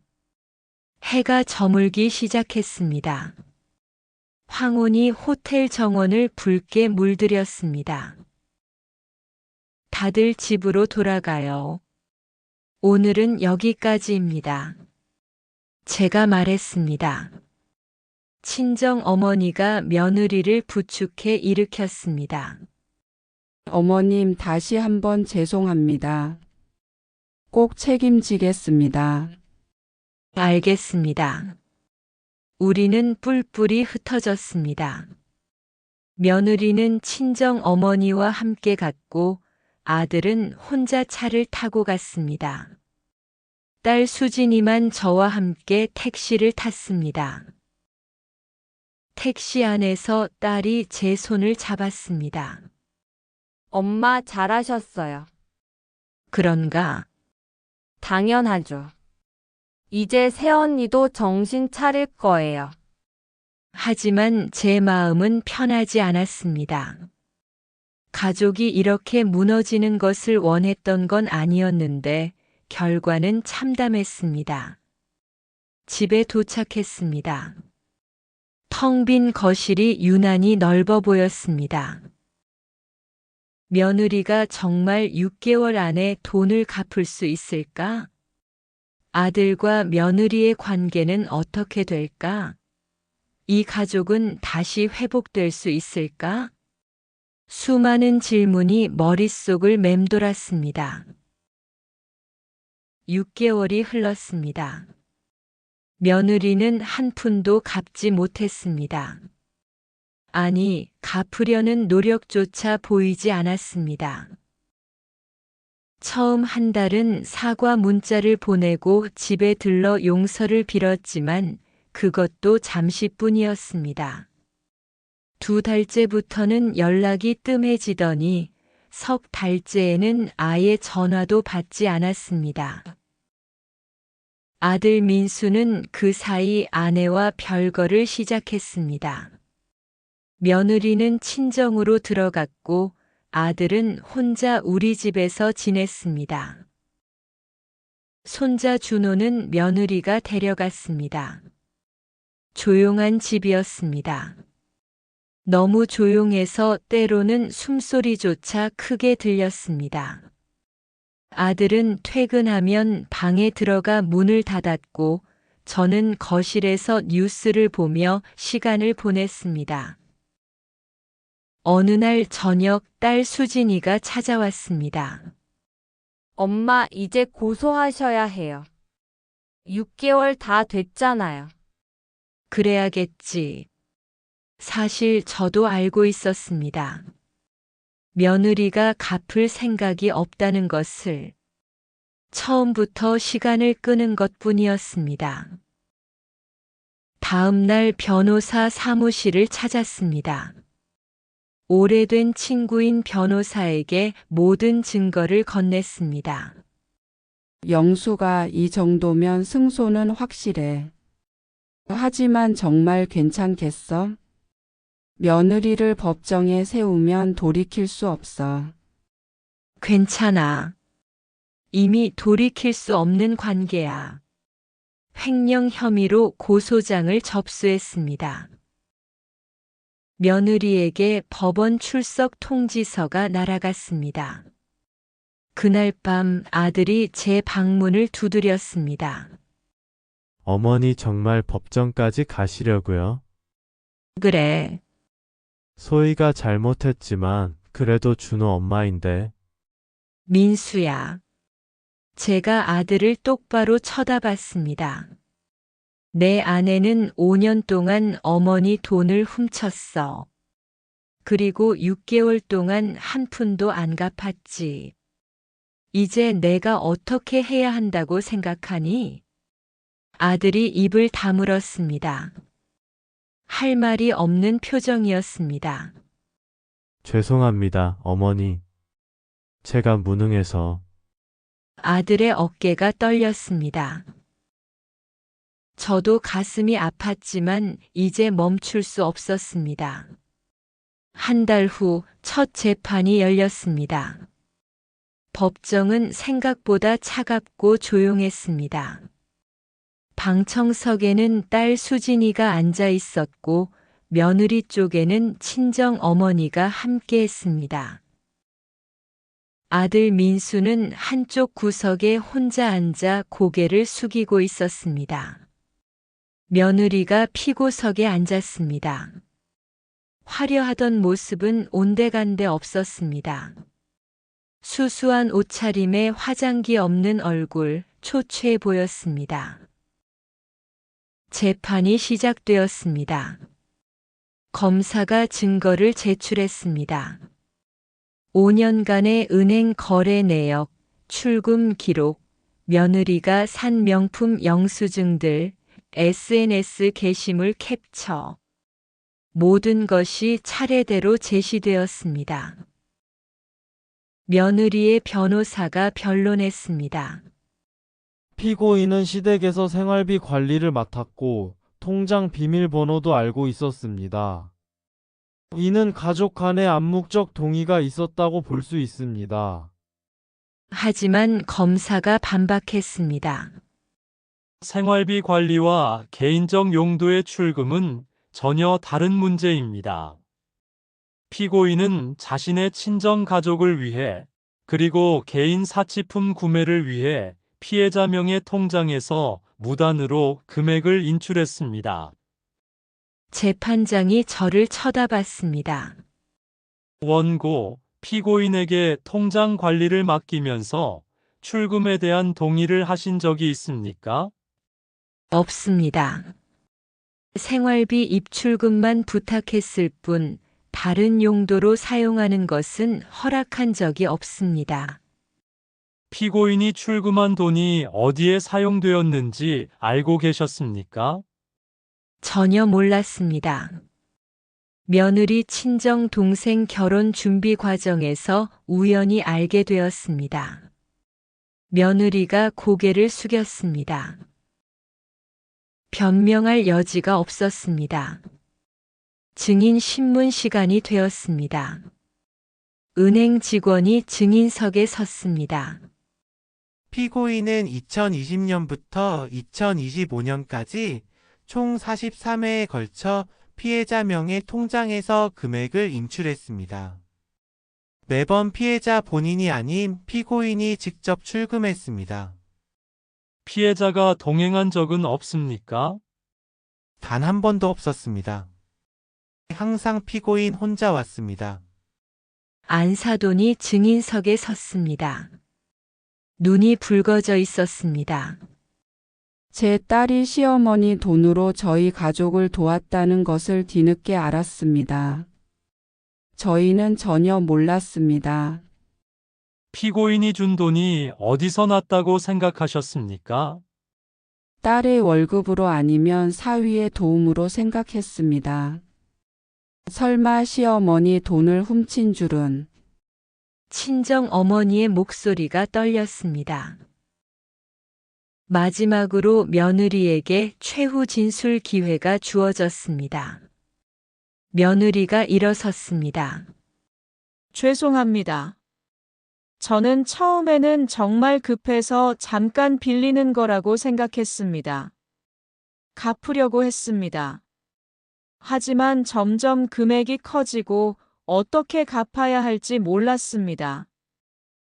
해가 저물기 시작했습니다. 황혼이 호텔 정원을 붉게 물들였습니다. 다들 집으로 돌아가요. 오늘은 여기까지입니다. 제가 말했습니다. 친정 어머니가 며느리를 부축해 일으켰습니다.
어머님, 다시 한번 죄송합니다. 꼭 책임지겠습니다.
알겠습니다. 우리는 뿔뿔이 흩어졌습니다. 며느리는 친정 어머니와 함께 갔고 아들은 혼자 차를 타고 갔습니다. 딸 수진이만 저와 함께 택시를 탔습니다. 택시 안에서 딸이 제 손을 잡았습니다.
엄마 잘하셨어요.
그런가?
당연하죠. 이제 새언니도 정신 차릴 거예요.
하지만 제 마음은 편하지 않았습니다. 가족이 이렇게 무너지는 것을 원했던 건 아니었는데 결과는 참담했습니다. 집에 도착했습니다. 텅 빈 거실이 유난히 넓어 보였습니다. 며느리가 정말 6개월 안에 돈을 갚을 수 있을까? 아들과 며느리의 관계는 어떻게 될까? 이 가족은 다시 회복될 수 있을까? 수많은 질문이 머릿속을 맴돌았습니다. 6개월이 흘렀습니다. 며느리는 한 푼도 갚지 못했습니다. 아니, 갚으려는 노력조차 보이지 않았습니다. 처음 한 달은 사과 문자를 보내고 집에 들러 용서를 빌었지만 그것도 잠시뿐이었습니다. 2달째부터는 연락이 뜸해지더니 석 달째에는 아예 전화도 받지 않았습니다. 아들 민수는 그 사이 아내와 별거를 시작했습니다. 며느리는 친정으로 들어갔고 아들은 혼자 우리 집에서 지냈습니다. 손자 준호는 며느리가 데려갔습니다. 조용한 집이었습니다. 너무 조용해서 때로는 숨소리조차 크게 들렸습니다. 아들은 퇴근하면 방에 들어가 문을 닫았고 저는 거실에서 뉴스를 보며 시간을 보냈습니다. 어느 날 저녁 딸 수진이가 찾아왔습니다.
엄마, 이제 고소하셔야 해요. 6개월 다 됐잖아요.
그래야겠지. 사실 저도 알고 있었습니다. 며느리가 갚을 생각이 없다는 것을. 처음부터 시간을 끄는 것뿐이었습니다. 다음 날 변호사 사무실을 찾았습니다. 오래된 친구인 변호사에게 모든 증거를 건넸습니다.
영수가 이 정도면 승소는 확실해. 하지만 정말 괜찮겠어? 며느리를 법정에 세우면 돌이킬 수 없어.
괜찮아. 이미 돌이킬 수 없는 관계야. 횡령 혐의로 고소장을 접수했습니다. 며느리에게 법원 출석 통지서가 날아갔습니다. 그날 밤 아들이 제 방문을 두드렸습니다.
어머니 정말 법정까지 가시려고요?
그래.
소희가 잘못했지만 그래도 준호 엄마인데.
민수야. 제가 아들을 똑바로 쳐다봤습니다. 내 아내는 5년 동안 어머니 돈을 훔쳤어. 그리고 6개월 동안 한 푼도 안 갚았지. 이제 내가 어떻게 해야 한다고 생각하니? 아들이 입을 다물었습니다. 할 말이 없는 표정이었습니다.
죄송합니다, 어머니. 제가 무능해서.
아들의 어깨가 떨렸습니다. 저도 가슴이 아팠지만 이제 멈출 수 없었습니다. 한 달 후 첫 재판이 열렸습니다. 법정은 생각보다 차갑고 조용했습니다. 방청석에는 딸 수진이가 앉아 있었고 며느리 쪽에는 친정 어머니가 함께 했습니다. 아들 민수는 한쪽 구석에 혼자 앉아 고개를 숙이고 있었습니다. 며느리가 피고석에 앉았습니다. 화려하던 모습은 온데간데 없었습니다. 수수한 옷차림에 화장기 없는 얼굴, 초췌해 보였습니다. 재판이 시작되었습니다. 검사가 증거를 제출했습니다. 5년간의 은행 거래 내역, 출금 기록, 며느리가 산 명품 영수증들, SNS 게시물 캡처. 모든 것이 차례대로 제시되었습니다. 며느리의 변호사가 변론했습니다.
피고인은 시댁에서 생활비 관리를 맡았고 통장 비밀번호도 알고 있었습니다. 이는 가족 간의 암묵적 동의가 있었다고 볼 수 있습니다.
하지만 검사가 반박했습니다.
생활비 관리와 개인적 용도의 출금은 전혀 다른 문제입니다. 피고인은 자신의 친정 가족을 위해 그리고 개인 사치품 구매를 위해 피해자 명의 통장에서 무단으로 금액을 인출했습니다.
재판장이 저를 쳐다봤습니다.
원고, 피고인에게 통장 관리를 맡기면서 출금에 대한 동의를 하신 적이 있습니까?
없습니다. 생활비 입출금만 부탁했을 뿐 다른 용도로 사용하는 것은 허락한 적이 없습니다.
피고인이 출금한 돈이 어디에 사용되었는지 알고 계셨습니까?
전혀 몰랐습니다. 며느리 친정 동생 결혼 준비 과정에서 우연히 알게 되었습니다. 며느리가 고개를 숙였습니다. 변명할 여지가 없었습니다. 증인 신문 시간이 되었습니다. 은행 직원이 증인석에 섰습니다.
피고인은 2020년부터 2025년까지 총 43회에 걸쳐 피해자 명의 통장에서 금액을 인출했습니다. 매번 피해자 본인이 아닌 피고인이 직접 출금했습니다.
피해자가 동행한 적은 없습니까?
단 한 번도 없었습니다. 항상 피고인 혼자 왔습니다.
안사돈이 증인석에 섰습니다. 눈이 붉어져 있었습니다.
제 딸이 시어머니 돈으로 저희 가족을 도왔다는 것을 뒤늦게 알았습니다. 저희는 전혀 몰랐습니다.
피고인이 준 돈이 어디서 났다고 생각하셨습니까?
딸의 월급으로 아니면 사위의 도움으로 생각했습니다. 설마 시어머니 돈을 훔친 줄은.
친정 어머니의 목소리가 떨렸습니다. 마지막으로 며느리에게 최후 진술 기회가 주어졌습니다. 며느리가 일어섰습니다.
죄송합니다. 저는 처음에는 정말 급해서 잠깐 빌리는 거라고 생각했습니다. 갚으려고 했습니다. 하지만 점점 금액이 커지고 어떻게 갚아야 할지 몰랐습니다.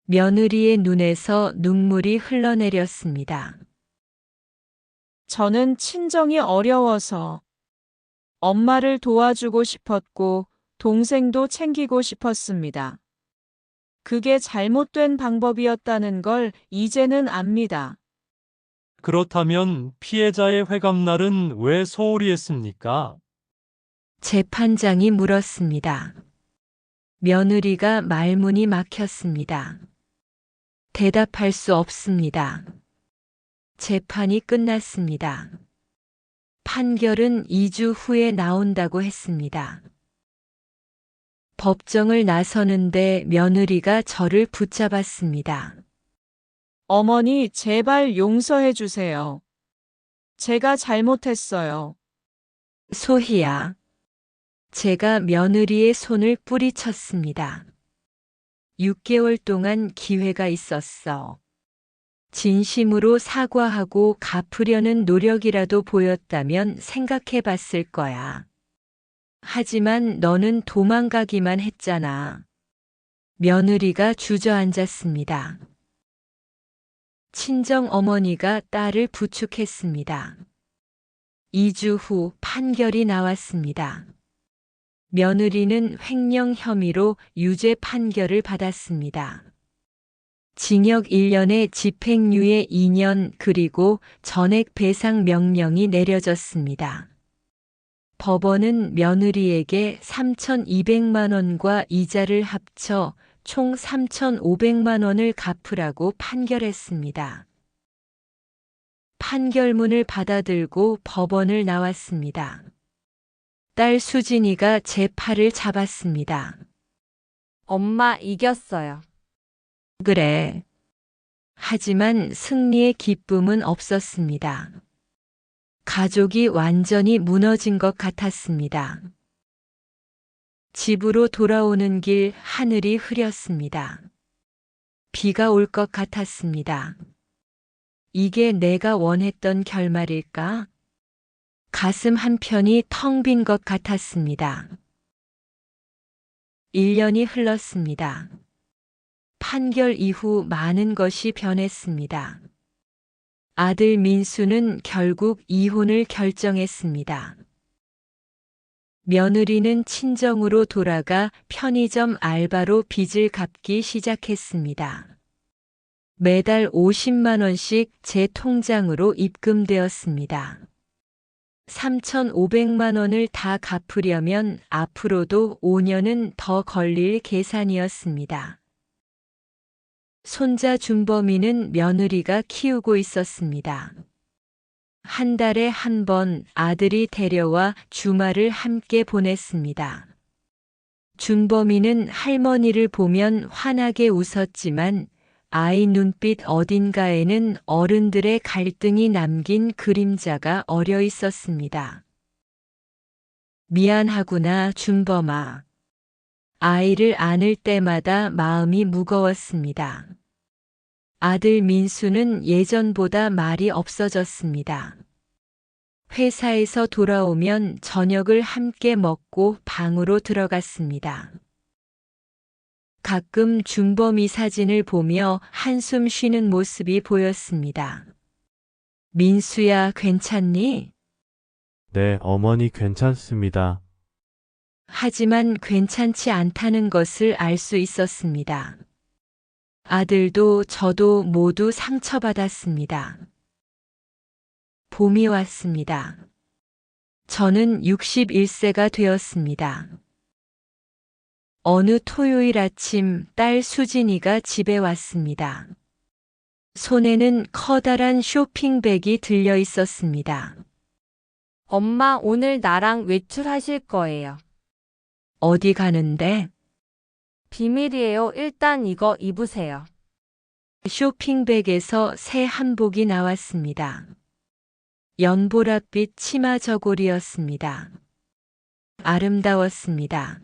며느리의 눈에서 눈물이 흘러내렸습니다.
저는 친정이 어려워서 엄마를 도와주고 싶었고 동생도 챙기고 싶었습니다. 그게 잘못된 방법이었다는 걸 이제는 압니다.
그렇다면 피해자의 회감날은 왜 소홀히 했습니까?
재판장이 물었습니다. 며느리가 말문이 막혔습니다. 대답할 수 없습니다. 재판이 끝났습니다. 판결은 2주 후에 나온다고 했습니다. 법정을 나서는데 며느리가 저를 붙잡았습니다.
어머니, 제발 용서해 주세요. 제가 잘못했어요.
소희야. 제가 며느리의 손을 뿌리쳤습니다. 6개월 동안 기회가 있었어. 진심으로 사과하고 갚으려는 노력이라도 보였다면 생각해 봤을 거야. 하지만 너는 도망가기만 했잖아. 며느리가 주저앉았습니다. 친정 어머니가 딸을 부축했습니다. 2주 후 판결이 나왔습니다. 며느리는 횡령 혐의로 유죄 판결을 받았습니다. 징역 1년에 집행유예 2년 그리고 전액 배상 명령이 내려졌습니다. 법원은 며느리에게 3,200만 원과 이자를 합쳐 총 3,500만 원을 갚으라고 판결했습니다. 판결문을 받아들고 법원을 나왔습니다. 딸 수진이가 제 팔을 잡았습니다.
엄마 이겼어요.
그래. 하지만 승리의 기쁨은 없었습니다. 가족이 완전히 무너진 것 같았습니다. 집으로 돌아오는 길 하늘이 흐렸습니다. 비가 올 것 같았습니다. 이게 내가 원했던 결말일까? 가슴 한편이 텅 빈 것 같았습니다. 1년이 흘렀습니다. 판결 이후 많은 것이 변했습니다. 아들 민수는 결국 이혼을 결정했습니다. 며느리는 친정으로 돌아가 편의점 알바로 빚을 갚기 시작했습니다. 매달 50만 원씩 제 통장으로 입금되었습니다. 3,500만 원을 다 갚으려면 앞으로도 5년은 더 걸릴 계산이었습니다. 손자 준범이는 며느리가 키우고 있었습니다. 한 달에 한 번 아들이 데려와 주말을 함께 보냈습니다. 준범이는 할머니를 보면 환하게 웃었지만 아이 눈빛 어딘가에는 어른들의 갈등이 남긴 그림자가 어려 있었습니다. 미안하구나, 준범아. 아이를 안을 때마다 마음이 무거웠습니다. 아들 민수는 예전보다 말이 없어졌습니다. 회사에서 돌아오면 저녁을 함께 먹고 방으로 들어갔습니다. 가끔 준범이 사진을 보며 한숨 쉬는 모습이 보였습니다. 민수야, 괜찮니?
네, 어머니 괜찮습니다.
하지만 괜찮지 않다는 것을 알 수 있었습니다. 아들도 저도 모두 상처받았습니다. 봄이 왔습니다. 저는 61세가 되었습니다. 어느 토요일 아침 딸 수진이가 집에 왔습니다. 손에는 커다란 쇼핑백이 들려 있었습니다.
엄마 오늘 나랑 외출하실 거예요.
어디 가는데?
비밀이에요. 일단 이거 입으세요.
쇼핑백에서 새 한복이 나왔습니다. 연보랏빛 치마 저고리였습니다. 아름다웠습니다.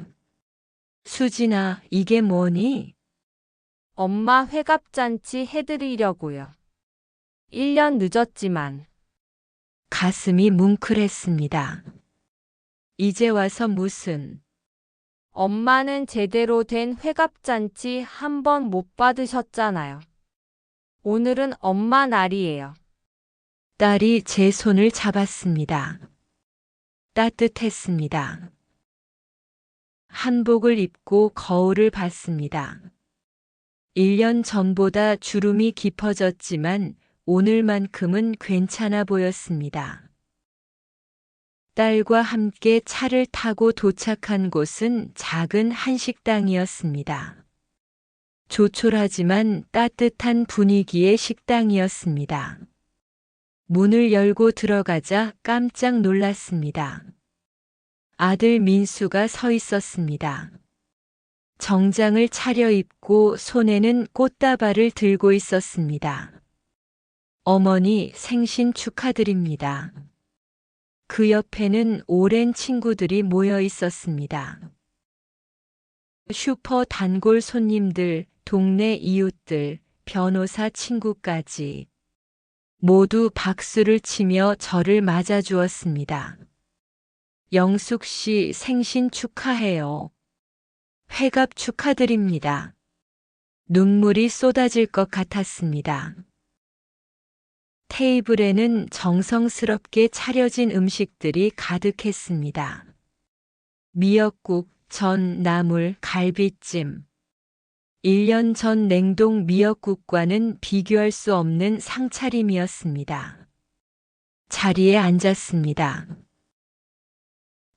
수진아, 이게 뭐니?
엄마 회갑잔치 해드리려고요. 1년 늦었지만.
가슴이 뭉클했습니다. 이제 와서 무슨?
엄마는 제대로 된 회갑잔치 한 번 못 받으셨잖아요. 오늘은 엄마 날이에요.
딸이 제 손을 잡았습니다. 따뜻했습니다. 한복을 입고 거울을 봤습니다. 1년 전보다 주름이 깊어졌지만 오늘만큼은 괜찮아 보였습니다. 딸과 함께 차를 타고 도착한 곳은 작은 한식당이었습니다. 조촐하지만 따뜻한 분위기의 식당이었습니다. 문을 열고 들어가자 깜짝 놀랐습니다. 아들 민수가 서 있었습니다. 정장을 차려입고 손에는 꽃다발을 들고 있었습니다. 어머니, 생신 축하드립니다. 그 옆에는 오랜 친구들이 모여 있었습니다. 슈퍼 단골 손님들, 동네 이웃들, 변호사 친구까지 모두 박수를 치며 저를 맞아주었습니다. 영숙 씨 생신 축하해요. 회갑 축하드립니다. 눈물이 쏟아질 것 같았습니다. 테이블에는 정성스럽게 차려진 음식들이 가득했습니다. 미역국, 전, 나물, 갈비찜. 1년 전 냉동 미역국과는 비교할 수 없는 상차림이었습니다. 자리에 앉았습니다.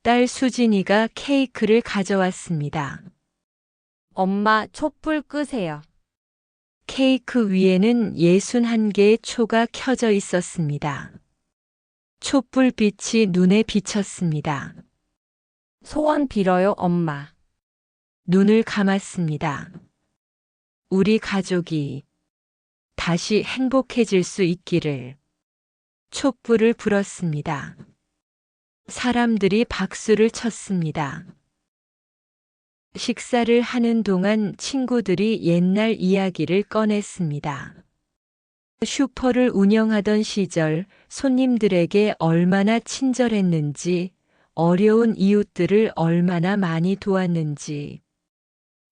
딸 수진이가 케이크를 가져왔습니다.
엄마 촛불 끄세요.
케이크 위에는 61개의 초가 켜져 있었습니다. 촛불빛이 눈에 비쳤습니다.
소원 빌어요, 엄마.
눈을 감았습니다. 우리 가족이 다시 행복해질 수 있기를. 촛불을 불었습니다. 사람들이 박수를 쳤습니다. 식사를 하는 동안 친구들이 옛날 이야기를 꺼냈습니다. 슈퍼를 운영하던 시절 손님들에게 얼마나 친절했는지, 어려운 이웃들을 얼마나 많이 도왔는지.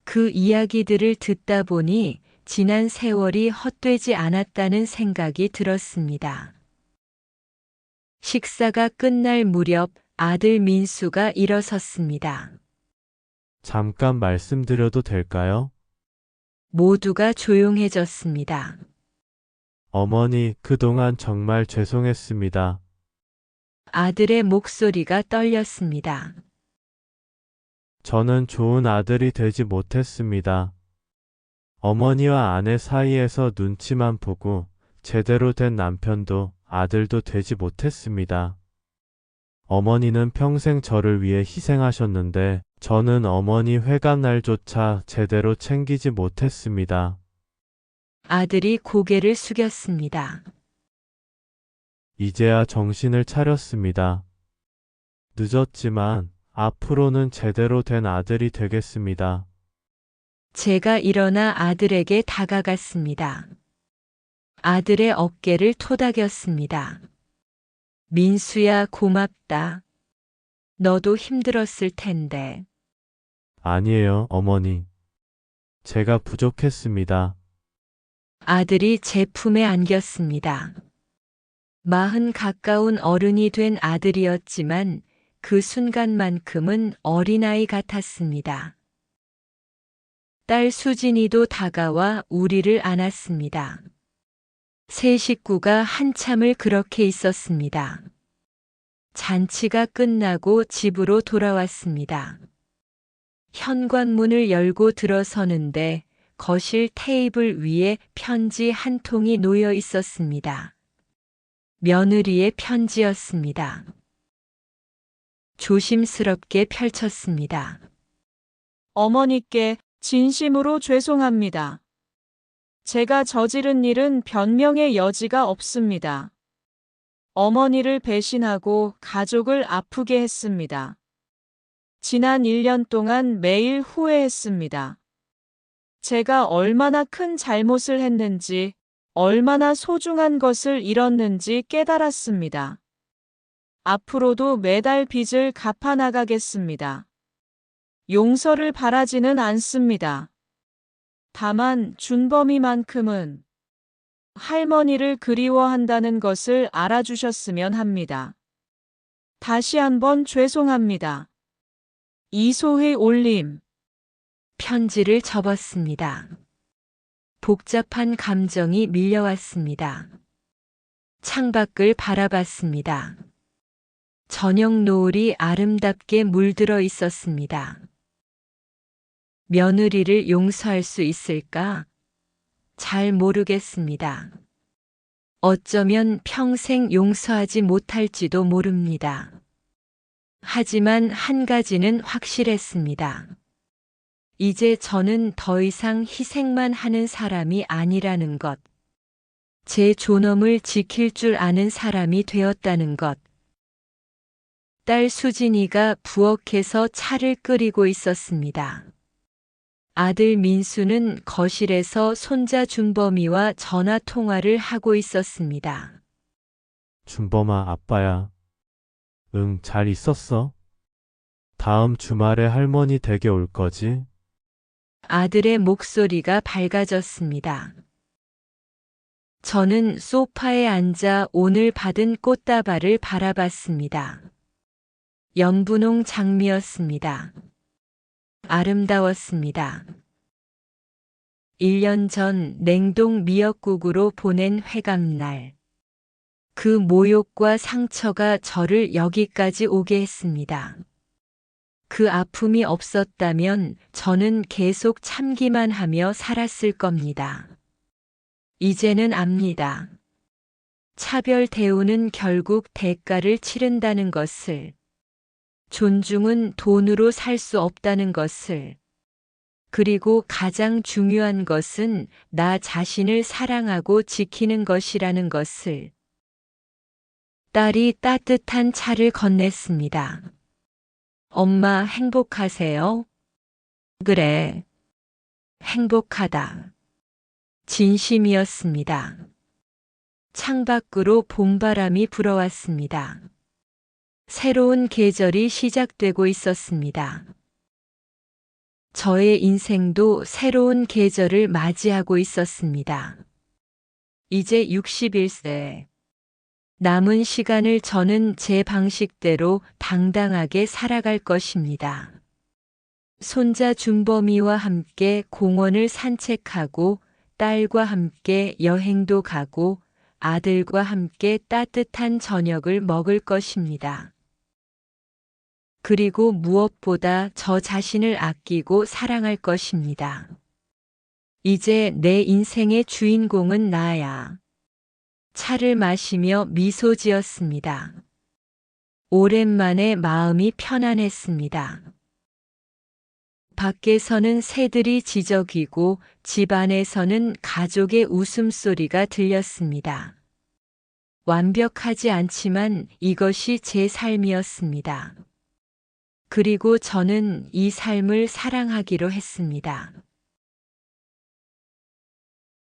그 이야기들을 듣다 보니 지난 세월이 헛되지 않았다는 생각이 들었습니다. 식사가 끝날 무렵 아들 민수가 일어섰습니다.
잠깐 말씀드려도 될까요?
모두가 조용해졌습니다.
어머니, 그동안 정말 죄송했습니다.
아들의 목소리가 떨렸습니다.
저는 좋은 아들이 되지 못했습니다. 어머니와 아내 사이에서 눈치만 보고 제대로 된 남편도 아들도 되지 못했습니다. 어머니는 평생 저를 위해 희생하셨는데 저는 어머니 회갑날조차 제대로 챙기지 못했습니다.
아들이 고개를 숙였습니다.
이제야 정신을 차렸습니다. 늦었지만 앞으로는 제대로 된 아들이 되겠습니다.
제가 일어나 아들에게 다가갔습니다. 아들의 어깨를 토닥였습니다. 민수야, 고맙다. 너도 힘들었을 텐데.
아니에요, 어머니. 제가 부족했습니다.
아들이 제 품에 안겼습니다. 40 가까운 어른이 된 아들이었지만 그 순간만큼은 어린아이 같았습니다. 딸 수진이도 다가와 우리를 안았습니다. 세 식구가 한참을 그렇게 있었습니다. 잔치가 끝나고 집으로 돌아왔습니다. 현관문을 열고 들어서는데 거실 테이블 위에 편지 한 통이 놓여 있었습니다. 며느리의 편지였습니다. 조심스럽게 펼쳤습니다.
어머니께 진심으로 죄송합니다. 제가 저지른 일은 변명의 여지가 없습니다. 어머니를 배신하고 가족을 아프게 했습니다. 지난 1년 동안 매일 후회했습니다. 제가 얼마나 큰 잘못을 했는지, 얼마나 소중한 것을 잃었는지 깨달았습니다. 앞으로도 매달 빚을 갚아 나가겠습니다. 용서를 바라지는 않습니다. 다만 준범이만큼은 할머니를 그리워한다는 것을 알아주셨으면 합니다. 다시 한번 죄송합니다. 이소희 올림.
편지를 접었습니다. 복잡한 감정이 밀려왔습니다. 창밖을 바라봤습니다. 저녁 노을이 아름답게 물들어 있었습니다. 며느리를 용서할 수 있을까? 잘 모르겠습니다. 어쩌면 평생 용서하지 못할지도 모릅니다. 하지만 한 가지는 확실했습니다. 이제 저는 더 이상 희생만 하는 사람이 아니라는 것. 제 존엄을 지킬 줄 아는 사람이 되었다는 것. 딸 수진이가 부엌에서 차를 끓이고 있었습니다. 아들 민수는 거실에서 손자 준범이와 전화 통화를 하고 있었습니다.
준범아, 아빠야. 응, 잘 있었어? 다음 주말에 할머니 댁에 올 거지?
아들의 목소리가 밝아졌습니다. 저는 소파에 앉아 오늘 받은 꽃다발을 바라봤습니다. 연분홍 장미였습니다. 아름다웠습니다. 1년 전 냉동 미역국으로 보낸 회감날. 그 모욕과 상처가 저를 여기까지 오게 했습니다. 그 아픔이 없었다면 저는 계속 참기만 하며 살았을 겁니다. 이제는 압니다. 차별 대우는 결국 대가를 치른다는 것을. 존중은 돈으로 살 수 없다는 것을. 그리고 가장 중요한 것은 나 자신을 사랑하고 지키는 것이라는 것을. 딸이 따뜻한 차를 건넸습니다. 엄마, 행복하세요? 그래. 행복하다. 진심이었습니다. 창밖으로 봄바람이 불어왔습니다. 새로운 계절이 시작되고 있었습니다. 저의 인생도 새로운 계절을 맞이하고 있었습니다. 이제 61세. 남은 시간을 저는 제 방식대로 당당하게 살아갈 것입니다. 손자 준범이와 함께 공원을 산책하고 딸과 함께 여행도 가고 아들과 함께 따뜻한 저녁을 먹을 것입니다. 그리고 무엇보다 저 자신을 아끼고 사랑할 것입니다. 이제 내 인생의 주인공은 나야. 차를 마시며 미소 지었습니다. 오랜만에 마음이 편안했습니다. 밖에서는 새들이 지저귀고 집 안에서는 가족의 웃음소리가 들렸습니다. 완벽하지 않지만 이것이 제 삶이었습니다. 그리고 저는 이 삶을 사랑하기로 했습니다.